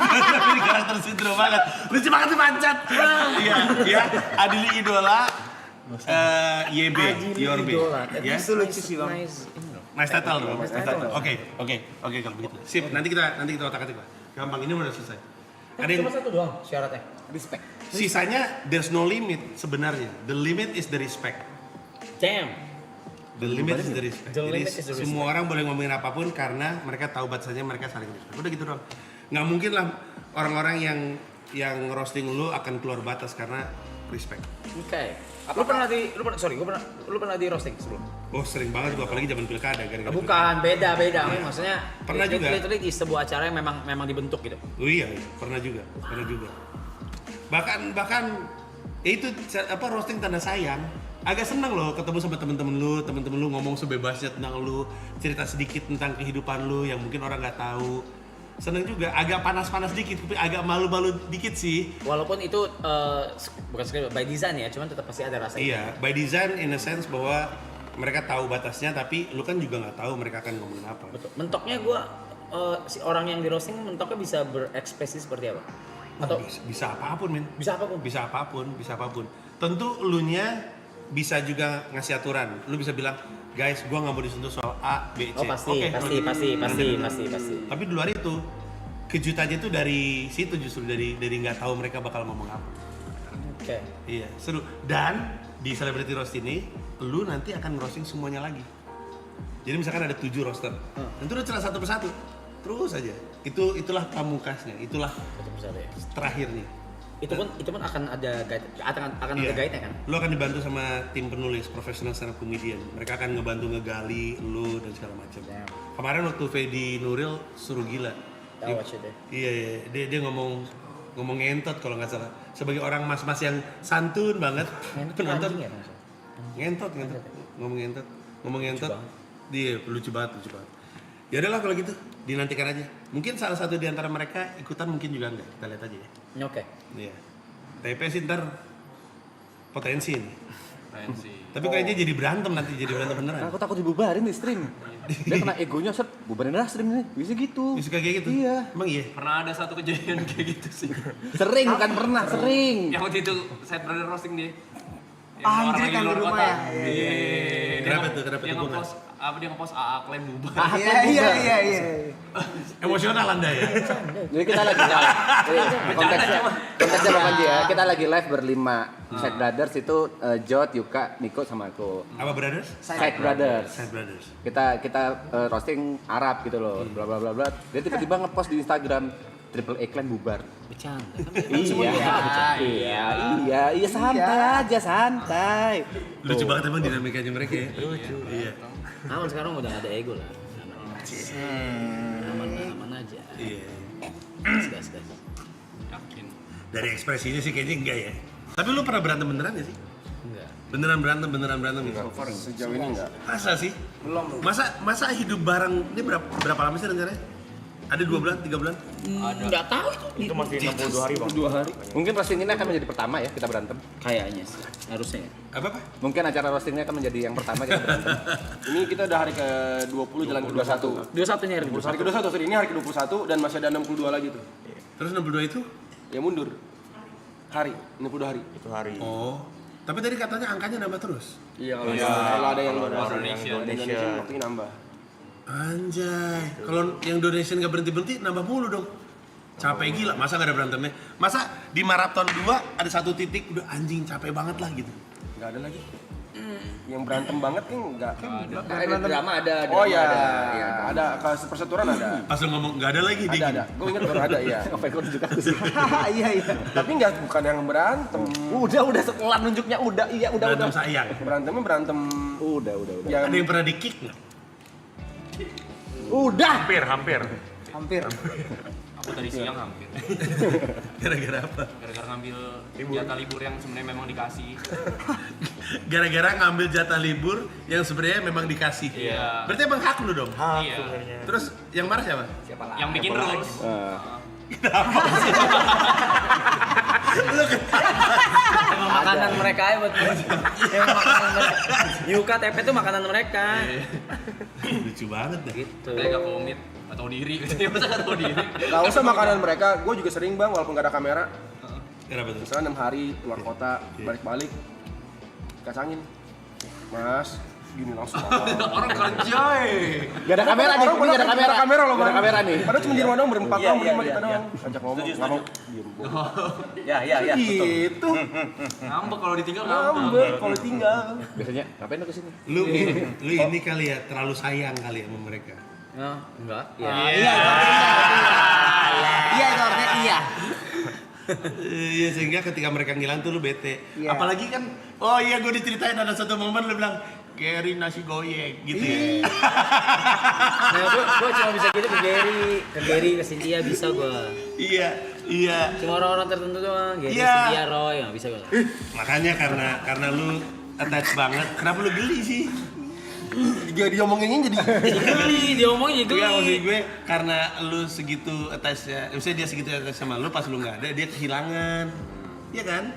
Main karakter sindrom banget. Lucu banget tuh pancat. Iya. Adili Idola. YB. Your Bay. Ya. Itu lucu sih bang. Nice title dong. Oke kalau begitu. Sip. Nanti kita otak-atik lah. Gampang, ini udah selesai. Ada yang Cuma satu doang syaratnya. Respect. sisanya there's no limit sebenarnya. The limit is the respect. Damn. The limit is the respect. The Jadi limit is the respect. semua orang boleh ngomongin apapun karena mereka tahu batasannya, mereka saling respect. Udah gitu doang. Nggak mungkin lah orang-orang yang roasting lu akan keluar batas karena respect. Oke. Lu pernah di roasting sebelum? Oh sering banget gua, apalagi zaman pilkada gara-gara. Bukan, beda. Maksudnya Pernah juga. Literally di sebuah acara yang memang dibentuk gitu. Oh iya, pernah juga. Bahkan itu apa roasting tanda sayang. Agak senang loh ketemu sama temen-temen lu ngomong sebebasnya tentang lu, cerita sedikit tentang kehidupan lu yang mungkin orang nggak tahu. Seneng juga, agak panas-panas dikit, tapi agak malu-malu dikit sih. Walaupun itu bukan script by design ya, cuman tetap pasti ada rasa. Iya, by design in a sense bahwa mereka tahu batasnya, tapi lu kan juga nggak tahu mereka akan ngomongin apa. Betul. Mentoknya si orang yang di roasting mentoknya bisa berekspresi seperti apa? Atau Bisa apapun, men. bisa apapun? Bisa apapun. Tentu elunya bisa juga ngasih aturan. Lu bisa bilang, guys, gua nggak mau disentuh soal A, B, C. Oh pasti. Tapi di luar itu, kejutannya tuh dari situ justru dari nggak tahu mereka bakal ngomong apa. Oke. Iya, seru. Dan di Celebrity Roast ini, lu nanti akan roasting semuanya lagi. Jadi misalkan ada 7 roster, nanti lu celah satu persatu, terus aja. Itulah pamukasnya, itulah terakhirnya. Itu pun akan ada guide, ada guide-nya kan? Lu akan dibantu sama tim penulis profesional stand up comedian. Mereka akan ngebantu ngegali lu dan segala macam. Kemarin waktu Fedi Nuril suruh gila. Iya, dia ngomong ngentot kalau nggak salah. Sebagai orang mas-mas yang santun banget, penonton ngentot. Ngomong ngentot. Dia lucu banget. Ya udahlah kalau gitu, dinantikan aja. Mungkin salah satu di antara mereka ikutan, mungkin juga enggak. Kita lihat aja ya. Oke. Iya. TP sih ntar potensi nih. Tapi kayaknya jadi berantem beneran. Aku takut dibubarin di stream. Dia kena egonya, set, bubarin lah stream ini. Bisa gitu. Bisa kayak gitu? Iya. Emang iya? Pernah ada satu kejadian kayak gitu sih. Sering, bukan pernah, sering. Yang waktu itu saya brother roasting dia. Anjir kan di rumah ya. Kenapa tuh? Dia ngepost AA klaim bubar. Iya. Emosional Anda ya? Jadi kita lagi konteksnya Bang Panji ya. Kita lagi live berlima. Side Brothers itu Jod, Yuka, Niko sama aku. Apa brothers? Side Brothers. Side brothers. Kita roasting Arab gitu loh. Bla bla bla bla. Dia tiba-tiba ngepost di Instagram Triple A Clan bubar. Bercanda. Iya, santai. Lucu banget emang dinamikanya mereka ya. Iya. Aman sekarang udah ada ego lah. Aman aja. Iya. Gas. Yakin. Dari ekspresinya sih kayaknya enggak ya. Tapi lu pernah berantem beneran gak sih? Enggak. Beneran berantem gitu. Sejauh ini enggak. Masa sih? Belum. Masa hidup bareng ini berapa lama sih rencananya? Ada 2 bulan, 3 bulan? Nggak tahu itu. Itu masih 62 hari, Bang. 2 hari. Mungkin roasting ini akan menjadi pertama ya kita berantem. Kayaknya sih, harusnya ya. Apa? Mungkin acara roastingnya akan menjadi yang pertama kita berantem. Ini kita udah hari ke-20 jalan ke 21. 21 nya hari Hari ke-21 sorry, ini hari ke-21 dan masih ada 62 lagi tuh. Terus 62 itu? Ya mundur. Hari, 62 hari. Itu hari. Oh. Tapi tadi katanya angkanya nambah terus. Iya, kalau ada yang donation. waktu ini nambah. Anjay. Kalau yang donation nggak berhenti nambah mulu dong. Capek gila, masa nggak ada berantemnya? Masa di maraton 2 ada 1 titik udah anjing capek banget lah gitu. Nggak ada lagi. Yang berantem banget kan nggak. Ada drama ada. Oh drama ya, Iya, ada persetujuan ada. Pas lu ngomong nggak ada lagi dia Ada. Gue ingat baru ada ya. Ngapain kau nunjuk aku sih? Iya. Tapi bukan yang berantem. Udah sekolah nunjuknya udah. Iya, udah. berantem sayang. Berantemnya berantem. Udah. Yang Ada yang pernah di kick nggak? Udah. Hampir. Hampir. Aku tadi siang hampir. Gara-gara apa? Gara-gara ngambil jatah libur yang sebenarnya memang dikasih. Gara-gara ngambil jatah libur yang sebenarnya memang dikasih. Iya. Berarti emang hak lu dong. Iya. Terus yang marah siapa? Yang bikin rules. Emang makanan mereka ya buat emang makanan mereka. Yuka TP itu makanan mereka. Lucu banget dah. Gitu. Mereka komit atau diri. Masa nggak tahu diri? nggak usah makanan mereka. Gue juga sering bang, walaupun nggak ada kamera. Kenapa tuh? Misalnya 6 hari keluar kota, balik-balik, kacangin, mas, gini langsung. Orang kerjay. Gak ada kamera nih, ini gak ada kamera. kamera loh, Gak ada Bang. kamera nih. Padahal cuma di rumah doang berempat doang, berlima kita doang. Ajak ngomong, nggak mau. Diem. Ya. Gitu. Ngambek kalau ditinggal ngambek. Ngambek kalau tinggal. Biasanya ngapain lu kesini? Lu ini kali ya terlalu sayang kali ya sama mereka. Enggak. Iya itu artinya iya. Iya sehingga ketika mereka ngilang tuh lu bete. Iya. Apalagi kan, oh iya gue diceritain ada satu momen lu bilang Gary nasi goyek gitu ya. Nah, gue cuma bisa gitu ke Gary, ke Cynthia bisa gue. Iya. Cuma orang-orang tertentu doang, Gary, Iya. Cynthia, Roy, nggak bisa gue. Makanya karena lu attach banget, kenapa lu geli sih? Dia diomonginnya jadi Geli, dia ngomongnya Itu kan maksud geli. gue karena lu segitu attach ya, misalnya dia segitu attach sama lu pas lu nggak ada dia kehilangan, iya kan?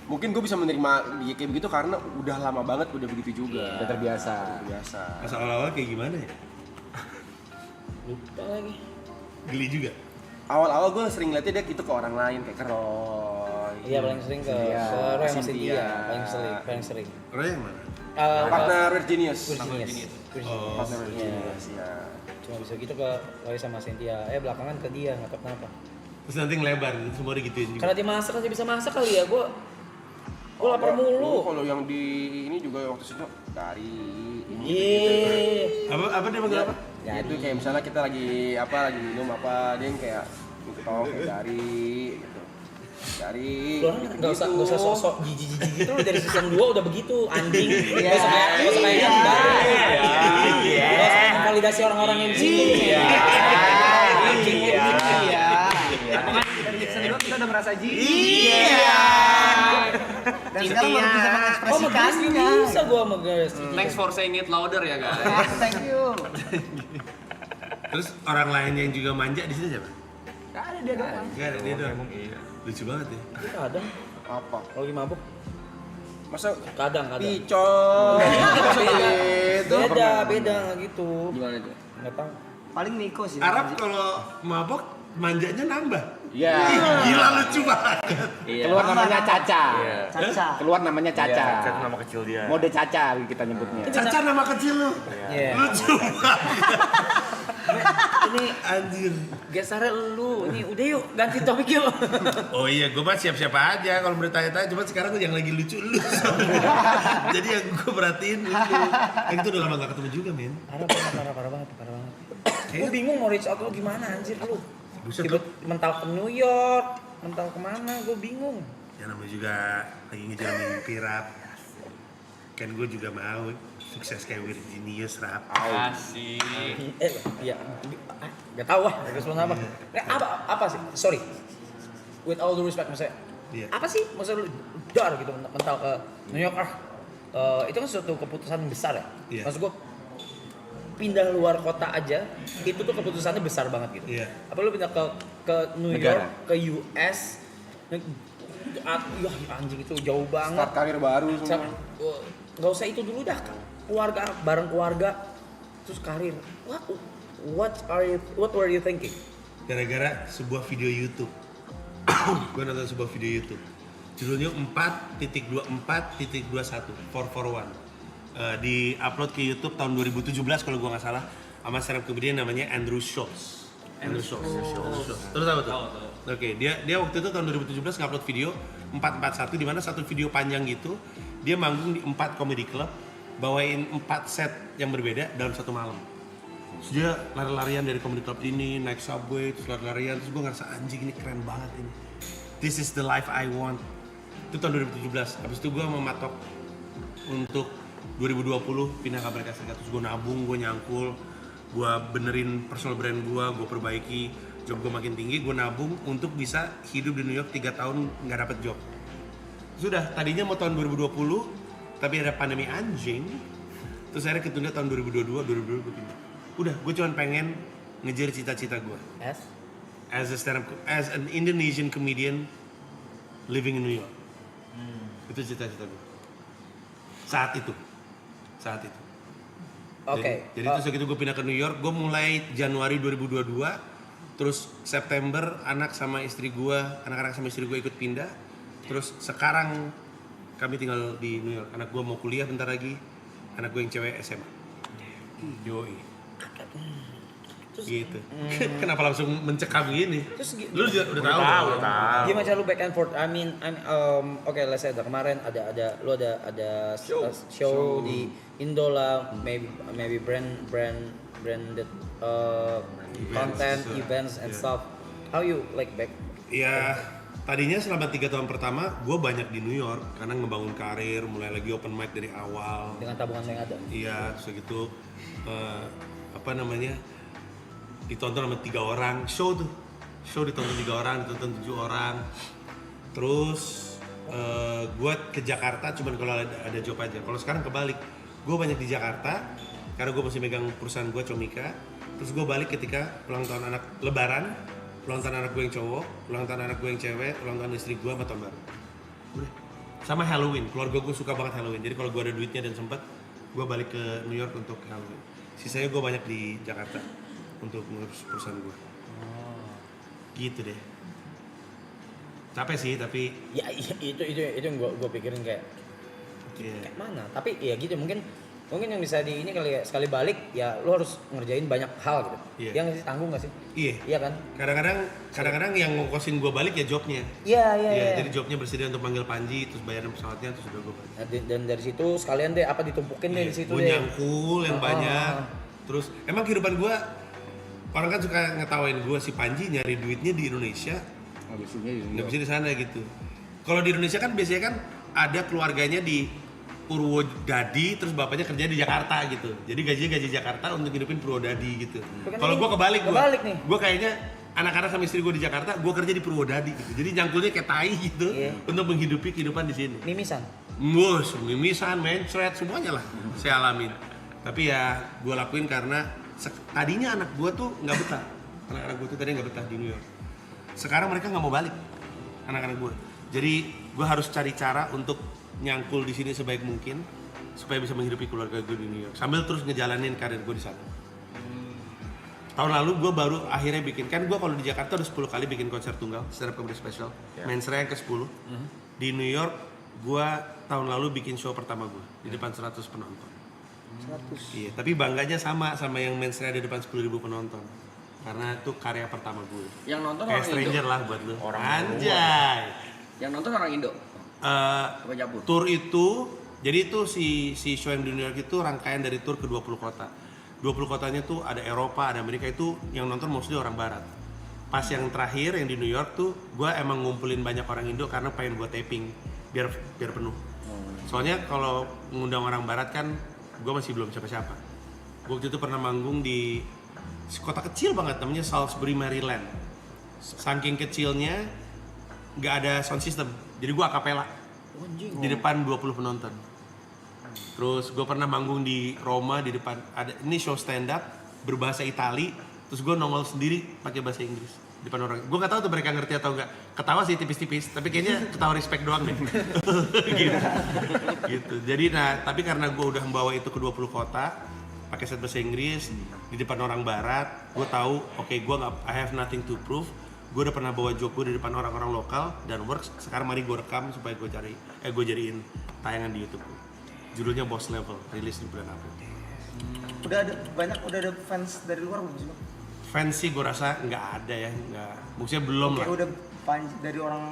mungkin gue bisa menerima dia kayak begitu karena udah lama banget udah begitu juga. Udah terbiasa. Biasa. Pas awal-awal kayak gimana ya? Lupa lagi. Geli juga. Awal-awal gue sering liatnya dia gitu ke orang lain kayak ke Roy. Iya paling sering ke Roy sama Cynthia, paling sering. Roy yang mana? Partner Weird Genius. Oh, Partner Weird Genius, ya. Cuma bisa gitu ke Roy sama Cynthia. Belakangan ke dia, nggak tahu kenapa. terus nanti ngelebar, semua digituin juga. Karena dia masak aja bisa masak kali ya, gue lapar mulu. Kalau yang di ini juga waktu itu dari ini. Iya. Apa dia panggil apa? Ya itu kayak misalnya kita lagi minum apa, dia yang kayak gitu kayak dari gitu. Dari Lu orang nggak usah sosok jijik gitu, lu dari season 2 udah begitu anjing. Nggak usah kayak Anda. Nggak usah memvalidasi orang-orang yang di sini. Anjing. Dari season 2 kita udah merasa Dan sekarang baru bisa mengekspresikannya. Bisa gua sama guys. Thanks for saying it louder ya guys. Thank you. Terus orang lain yang juga manja di sini siapa? Gak ada dia doang. Gak ada dia doang. Lucu banget ya. Kadang apa? kalau lagi mabuk, Masa kadang. picot. Beda nggak gitu. Gimana itu? Nggak tahu. Paling Niko sih. Arab kalau mabok manjanya nambah. Iya. Gila lucu banget. Keluar namanya Caca. Caca. Keluar namanya Caca. Caca itu nama kecil dia. Mode Caca kita nyebutnya. Caca nama kecil lu. Iya. Lucu banget. Ini Anjir. gesernya lu. Ini udah yuk ganti topik yuk. Oh iya, gue mah siap-siap aja kalau bertanya-tanya. Cuma sekarang yang lagi lucu lu. Jadi yang gue perhatiin lucu. Itu udah lama gak ketemu juga, men. Parah banget. Gue bingung mau reach out lu gimana anjir lu. Buset Tiba lu. mental ke New York, mental kemana? Gue bingung. Ya namanya juga lagi ngejar mimpi, Rap. Kan gue juga mau sukses kayak Weird Genius, Rap. Asik. Iya. Gak tau lah. Respon apa? Apa sih? Sorry. With all due respect maksudnya. Iya. Apa sih? Maksudnya lu dar gitu mental ke New York itu kan suatu keputusan besar ya. Iya. Maksud gue pindah luar kota aja itu tuh keputusannya besar banget gitu. Iya. Apa lu pindah ke New Negara. York, ke US, ya anjing itu jauh banget. Start karir baru semua. Nggak usah itu dulu dah, keluarga bareng keluarga, terus karir. What were you thinking? Gara-gara sebuah video YouTube. Gue nonton sebuah video YouTube. Judulnya 4.24.21 441. Di-upload ke YouTube tahun 2017 kalau gue nggak salah, sama stand up comedian namanya Andrew Schulz. Terus tahu tuh? Oke, dia waktu itu tahun 2017 ngupload video 441 di mana satu video panjang gitu, dia manggung di 4 comedy club, bawain 4 set yang berbeda dalam satu malam. Terus dia lari-larian dari comedy club ini, naik subway, terus lari-larian, terus gue ngerasa anjing ini keren banget ini. This is the life I want. Itu tahun 2017. Habis itu gue mematok untuk 2020 pindah ke Amerika Serikat. Terus gue nabung, gue nyangkul, gue benerin personal brand gue perbaiki, job gue makin tinggi, gue nabung untuk bisa hidup di New York 3 tahun nggak dapet job. Sudah, tadinya mau tahun 2020, tapi ada pandemi anjing, terus akhirnya ketunda tahun 2022 gue pindah. Udah, gue cuma pengen ngejar cita-cita gue. As an Indonesian comedian living in New York. Itu cita-cita gue. Saat itu. Oke. Jadi terus begitu gue pindah ke New York, gue mulai Januari 2022, terus September anak-anak sama istri gue ikut pindah, terus sekarang kami tinggal di New York. Anak gue mau kuliah bentar lagi, anak gue yang cewek SMA. Yoi. Gitu. Kenapa langsung mencekam gini? Terus Lu udah tahu. Gimana cara lu back and forth? I mean, oke, let's say kemarin ada show di Indo lah, maybe branded content, events and stuff. How you like back? Ya, tadinya selama 3 tahun pertama gue banyak di New York karena ngebangun karir, mulai lagi open mic dari awal. Dengan tabungan yang ada. Iya, terus gitu ditonton sama 3 orang, show ditonton 3 orang, ditonton 7 orang. Terus gue ke Jakarta cuman kalau ada job aja. Kalau sekarang kebalik, gue banyak di Jakarta karena gue masih megang perusahaan gue Comika. Terus gue balik ketika ulang tahun anak Lebaran, ulang tahun anak gue yang cowok, ulang tahun anak gue yang cewek, ulang tahun istri gue sama tahun baru. Udah. Sama Halloween, keluarga gue suka banget Halloween. Jadi kalau gue ada duitnya dan sempet, gue balik ke New York untuk Halloween. Sisanya gue banyak di Jakarta untuk ngurus perusahaan gue. Gitu deh. Capek sih tapi ya itu yang gue pikirin kayak mana, tapi ya gitu mungkin yang bisa di ini kali ya, sekali balik ya lo harus ngerjain banyak hal gitu. Yang tanggung nggak sih? Iya kan. Kadang-kadang yang ngongkosin gue balik ya jobnya. Iya. Jadi jobnya bersedia untuk panggil Panji, terus bayaran pesawatnya, terus udah gue balik. Nah, dan dari situ sekalian deh apa ditumpukin deh di situ gue deh. nyangkul yang banyak. Terus emang kehidupan gue, orang kan suka ngetawain gue si Panji nyari duitnya di Indonesia, nggak bisa di sana gitu. Kalau di Indonesia kan biasanya kan ada keluarganya di Purwodadi, terus bapaknya kerja di Jakarta gitu. Jadi gajinya gaji Jakarta untuk hidupin Purwodadi gitu. Kalau gue kebalik gue kayaknya anak-anak sama istri gue di Jakarta, gue kerja di Purwodadi gitu. Jadi nyangkulnya kayak tai gitu untuk menghidupi kehidupan di sini. Mimisan, mencret semuanya lah saya alamin. Tapi ya gue lakuin karena tadinya anak gue tuh nggak betah. Anak-anak gue tuh tadinya nggak betah di New York. Sekarang mereka nggak mau balik, anak-anak gue. Jadi gue harus cari cara untuk nyangkul di sini sebaik mungkin supaya bisa menghidupi keluarga gue di New York sambil terus ngejalanin karir gue di sana. Tahun lalu gue baru akhirnya bikin, kan gue kalau di Jakarta udah 10 kali bikin konser tunggal stand up comedy special, Men's Rank ke 10. Di New York gue tahun lalu bikin show pertama gue di depan 100 penonton. 100. Iya, tapi bangganya sama yang Men's Rank di depan 10.000 penonton. Karena itu karya pertama gue. Yang nonton kayak orang stranger Indo. Lah buat lu. Anjay. Yang nonton orang Indo. Tour itu, jadi itu si show yang di New York itu rangkaian dari tour ke 20 kota. 20 kotanya tuh ada Eropa, ada Amerika, itu yang nonton mostly orang barat. Pas yang terakhir yang di New York tuh, gue emang ngumpulin banyak orang Indo karena pengen gue taping biar penuh. Soalnya kalau ngundang orang barat kan, gue masih belum siapa-siapa. Gue waktu itu pernah manggung di kota kecil banget, namanya Salisbury, Maryland. Saking kecilnya, nggak ada sound system. Jadi gue akapela di depan 20 penonton. Terus gue pernah manggung di Roma di depan ada ini show stand up berbahasa Itali, terus gue nongol sendiri pakai bahasa Inggris di depan orang. Gue nggak tahu tuh mereka ngerti atau enggak. Ketawa sih tipis-tipis, tapi kayaknya ketawa respect doang deh. gitu. Jadi tapi karena gue udah membawa itu ke 20 kota, pakai set bahasa Inggris di depan orang Barat, gue tahu, gue nggak, I have nothing to prove. Gue udah pernah bawa joke gue di depan orang-orang lokal dan works. Sekarang mari gue rekam supaya gue jadiin tayangan di YouTube. Judulnya Boss Level, rilis di bulan April. Udah ada fans dari luar belum sih, Bang? Fans sih gue rasa nggak ada ya, maksudnya belum lah. Kayak udah dari orang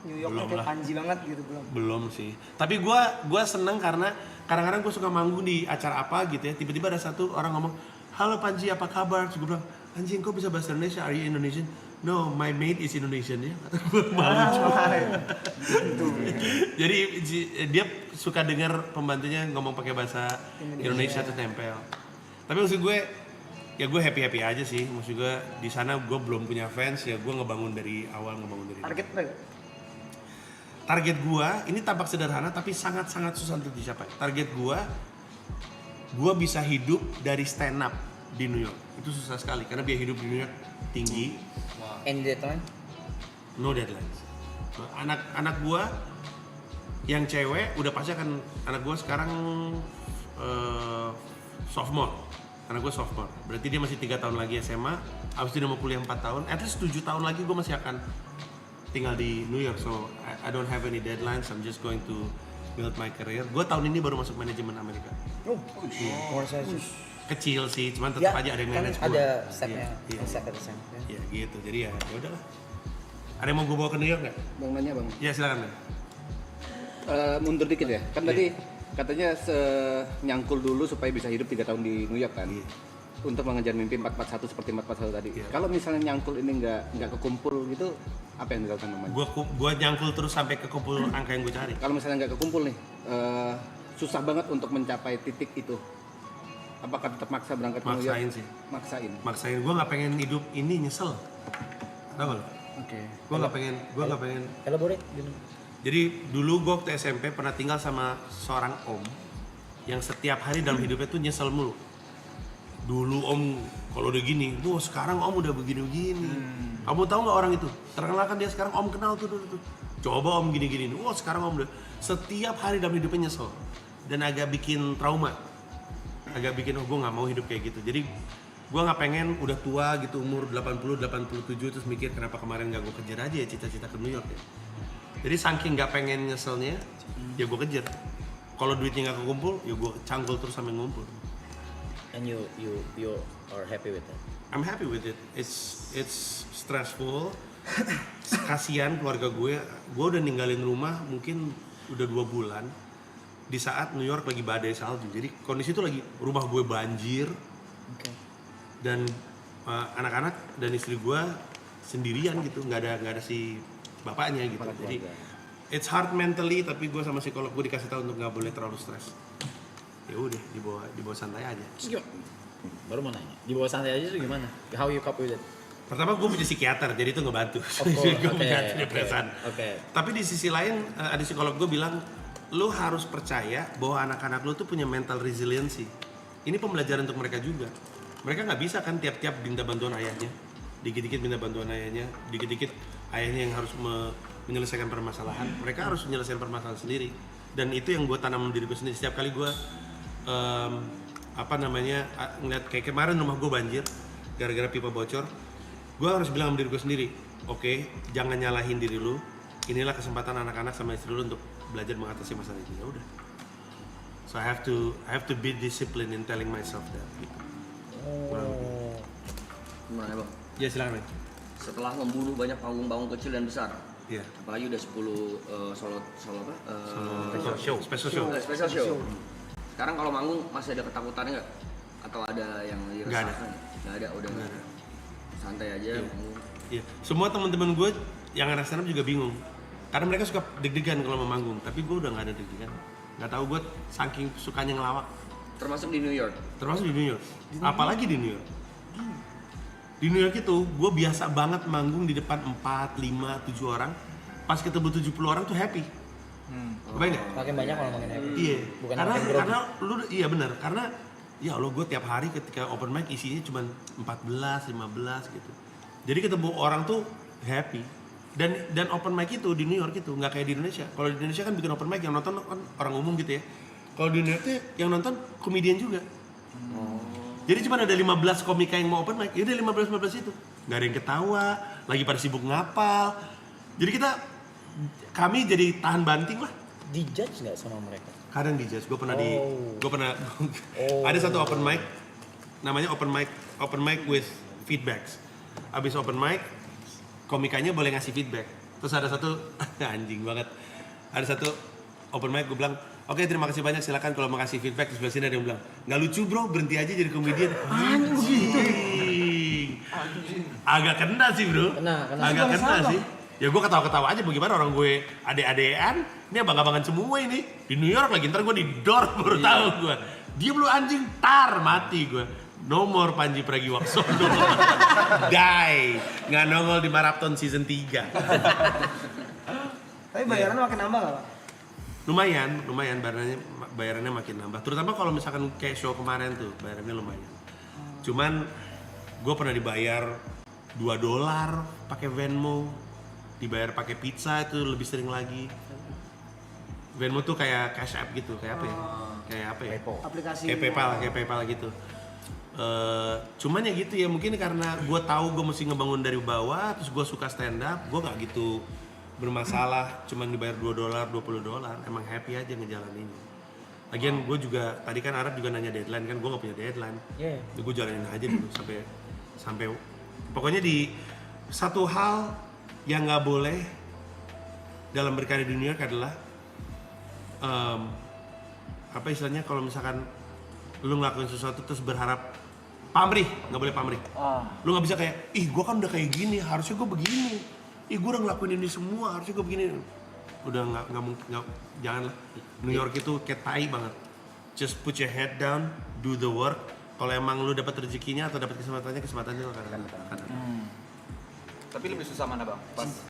New York Belum kayak lah. Panji banget gitu belum. Belum sih. Tapi gue seneng karena kadang-kadang gue suka manggung di acara apa gitu ya. Tiba-tiba ada satu orang ngomong, "Halo Panji, apa kabar?" Terus gue bilang, "Anjing, kok bisa bahasa Indonesia? Are you Indonesian?" "No, my mate is Indonesian ya." Gue malu. Jadi dia suka dengar pembantunya ngomong pakai bahasa Indonesia tuh tempel. Tapi maksud gue, ya gue happy aja sih. Maksud gue di sana gue belum punya fans ya, gue ngebangun dari awal. Target gue ini tampak sederhana tapi sangat-sangat susah untuk dicapai. Target gue bisa hidup dari stand up di New York. Itu susah sekali karena biaya hidup di New York tinggi. Any deadline? No deadlines. Anak gue yang cewek udah pasti akan, anak gue sekarang sophomore. Anak gue sophomore. Berarti dia masih 3 tahun lagi SMA. Abis itu dia mau kuliah 4 tahun. At least 7 tahun lagi gue masih akan tinggal di New York. So I don't have any deadlines. I'm just going to build my career. Gue tahun ini baru masuk manajemen Amerika. Kecil sih, cuman tetap aja ada yang manage gue. Ada stepnya, step. Iya gitu. Jadi ya udahlah. Ada yang mau gue bawa ke New York nggak? Bang nanya bang. Ya silakan. Mundur dikit ya. Kan tadi katanya nyangkul dulu supaya bisa hidup 3 tahun di New York kan. Iya. Untuk mengejar mimpi 441 seperti 441 tadi. Iya. Kalau misalnya nyangkul ini nggak kekumpul gitu, apa yang dilakukan namanya? Gue nyangkul terus sampai ke kumpul angka yang gue cari. Kalau misalnya nggak kekumpul nih, susah banget untuk mencapai titik itu. Apakah tetap maksa berangkat ke New York? Maksain sih. Maksain. Gue nggak pengen hidup ini nyesel. Tahu nggak lo? Oke. Gue nggak pengen. Elaborate. Jadi dulu gue waktu SMP pernah tinggal sama seorang om yang setiap hari dalam hidupnya tuh nyesel mulu. Dulu om kalau udah gini, wah sekarang om udah begini-begini. Kamu tahu nggak orang itu? Terkenal kan dia sekarang, om kenal tuh dulu tuh. Coba om gini-gini, wah sekarang om udah setiap hari dalam hidupnya nyesel dan agak bikin trauma. Agak bikin gue nggak mau hidup kayak gitu. Jadi gue nggak pengen udah tua gitu umur 80-87 terus mikir kenapa kemarin nggak gue kejar aja ya cita-cita ke New York ya. Jadi saking nggak pengen nyeselnya, ya gue kejar. Kalau duitnya nggak kekumpul, ya gue cangkul terus sampai ngumpul. And you are happy with that? I'm happy with it. It's stressful. Kasian keluarga gue udah ninggalin rumah mungkin udah 2 bulan. Di saat New York lagi badai salju, jadi kondisi itu lagi rumah gue banjir, dan anak-anak dan istri gue sendirian gitu, nggak ada si bapaknya gitu. Jadi it's hard mentally, tapi gue sama psikolog gue dikasih tahu untuk nggak boleh terlalu stres. Ya udah dibawa santai aja. Baru mau nanya, di bawah santai aja tuh gimana? How you cope with it? Pertama gue punya psikiater, jadi itu ngebantu. Gue punya depresan. Tapi di sisi lain ada psikolog gue bilang, lu harus percaya bahwa anak-anak lu tuh punya mental resiliency. Ini pembelajaran untuk mereka juga. Mereka nggak bisa kan tiap-tiap minta bantuan ayahnya, dikit-dikit minta bantuan ayahnya, dikit-dikit ayahnya yang harus menyelesaikan permasalahan. Mereka harus menyelesaikan permasalahan sendiri. Dan itu yang gue tanam diri gue sendiri. Setiap kali gue ngeliat kayak kemarin rumah gue banjir gara-gara pipa bocor, gue harus bilang sama diri gue sendiri, oke, jangan nyalahin diri lu. Inilah kesempatan anak-anak sama istri lu untuk belajar mengatasi masalah itu. Ya udah. So I have to be disciplined in telling myself that. Gitu. Gimana bang? Ya silakan. Setelah membunuh banyak panggung-panggung kecil dan besar, Iya. apalagi udah 10 solo apa? Special show. Sekarang kalau manggung masih ada ketakutannya nggak? Atau ada yang Nggak ada. Nggak ada, udah nggak ada. Santai aja. Manggung. Iya. Semua teman-teman gue yang nge stand up juga bingung. Karena mereka suka deg-degan kalau mau manggung, tapi gue udah nggak ada deg-degan. Nggak tahu gue saking sukanya ngelawak. Termasuk di New York. Termasuk di New York. Apalagi di New York. Di New York itu gue biasa banget manggung di depan 4, 5, 7 orang. Pas ketemu 70 orang tuh happy. Kebayang nggak? Makin banyak orang makin happy. Iya. Bukan karena makin grogi. karena lu iya benar. Karena ya Allah gue tiap hari ketika open mic isinya cuma 14, 15 gitu. Jadi ketemu orang tuh happy. Dan open mic itu di New York itu nggak kayak di Indonesia. Kalau di Indonesia kan bikin open mic yang nonton kan orang umum gitu ya. Kalau di New York tuh yang nonton komedian juga. Jadi cuma ada 15 komika yang mau open mic. Ya udah 15 itu. Nggak ada yang ketawa, lagi pada sibuk ngapal. Jadi kami jadi tahan banting lah. Dijudge nggak sama mereka? Kadang di jazz, gue pernah ada satu open mic namanya open mic with feedbacks. Abis open mic komikanya boleh ngasih feedback. Terus ada satu anjing banget, ada satu open mic gue bilang oke, terima kasih banyak, silakan kalau mau kasih feedback. Di sebelah sini ada yang bilang nggak lucu bro, berhenti aja jadi komedian. Anjing. Agak kena sih bro. Agak kena sih. Ya gue ketawa-ketawa aja, bagaimana orang gue ade-adean, ini abang-abangan semua ini. Di New York lagi, ntar gue di door baru tahu gue. Diem lu anjing, tar mati gue. No more Panji Pragiwaksono. Die. Nggak nongol di Marathon season 3. Tapi bayarannya makin nambah nggak Pak? Lumayan bayarannya makin nambah. Terutama kalau misalkan kayak show kemarin tuh, bayarannya lumayan. Cuman gue pernah dibayar $2 pakai Venmo. Dibayar pakai pizza itu lebih sering lagi. Venmo tuh kayak cash app gitu, kayak apa ya? Kayak apa ya? Aplikasi. Kayak PayPal gitu. Cuman ya gitu ya, mungkin karena gue tahu gue mesti ngebangun dari bawah, terus gue suka stand up, gue nggak gitu bermasalah. Cuman dibayar $2, $20, emang happy aja ngejalaninnya. Lagian gue juga tadi kan Arab juga nanya deadline kan, gue nggak punya deadline. Yeah. Gue jalanin aja dulu sampai pokoknya di satu hal yang nggak boleh dalam berkarya di New York adalah apa istilahnya, kalau misalkan lu ngelakuin sesuatu terus berharap pamrih, nggak boleh pamrih. Lu nggak bisa kayak, ih gue kan udah kayak gini, harusnya gue begini. Ih gue udah ngelakuin ini semua, harusnya gue begini. Udah nggak mungkin, janganlah. New York itu kayak tai banget. Just put your head down, do the work. Kalau emang lu dapat rezekinya atau dapat kesempatannya lo kadang-kadang. Tapi lebih susah mana bang? Pas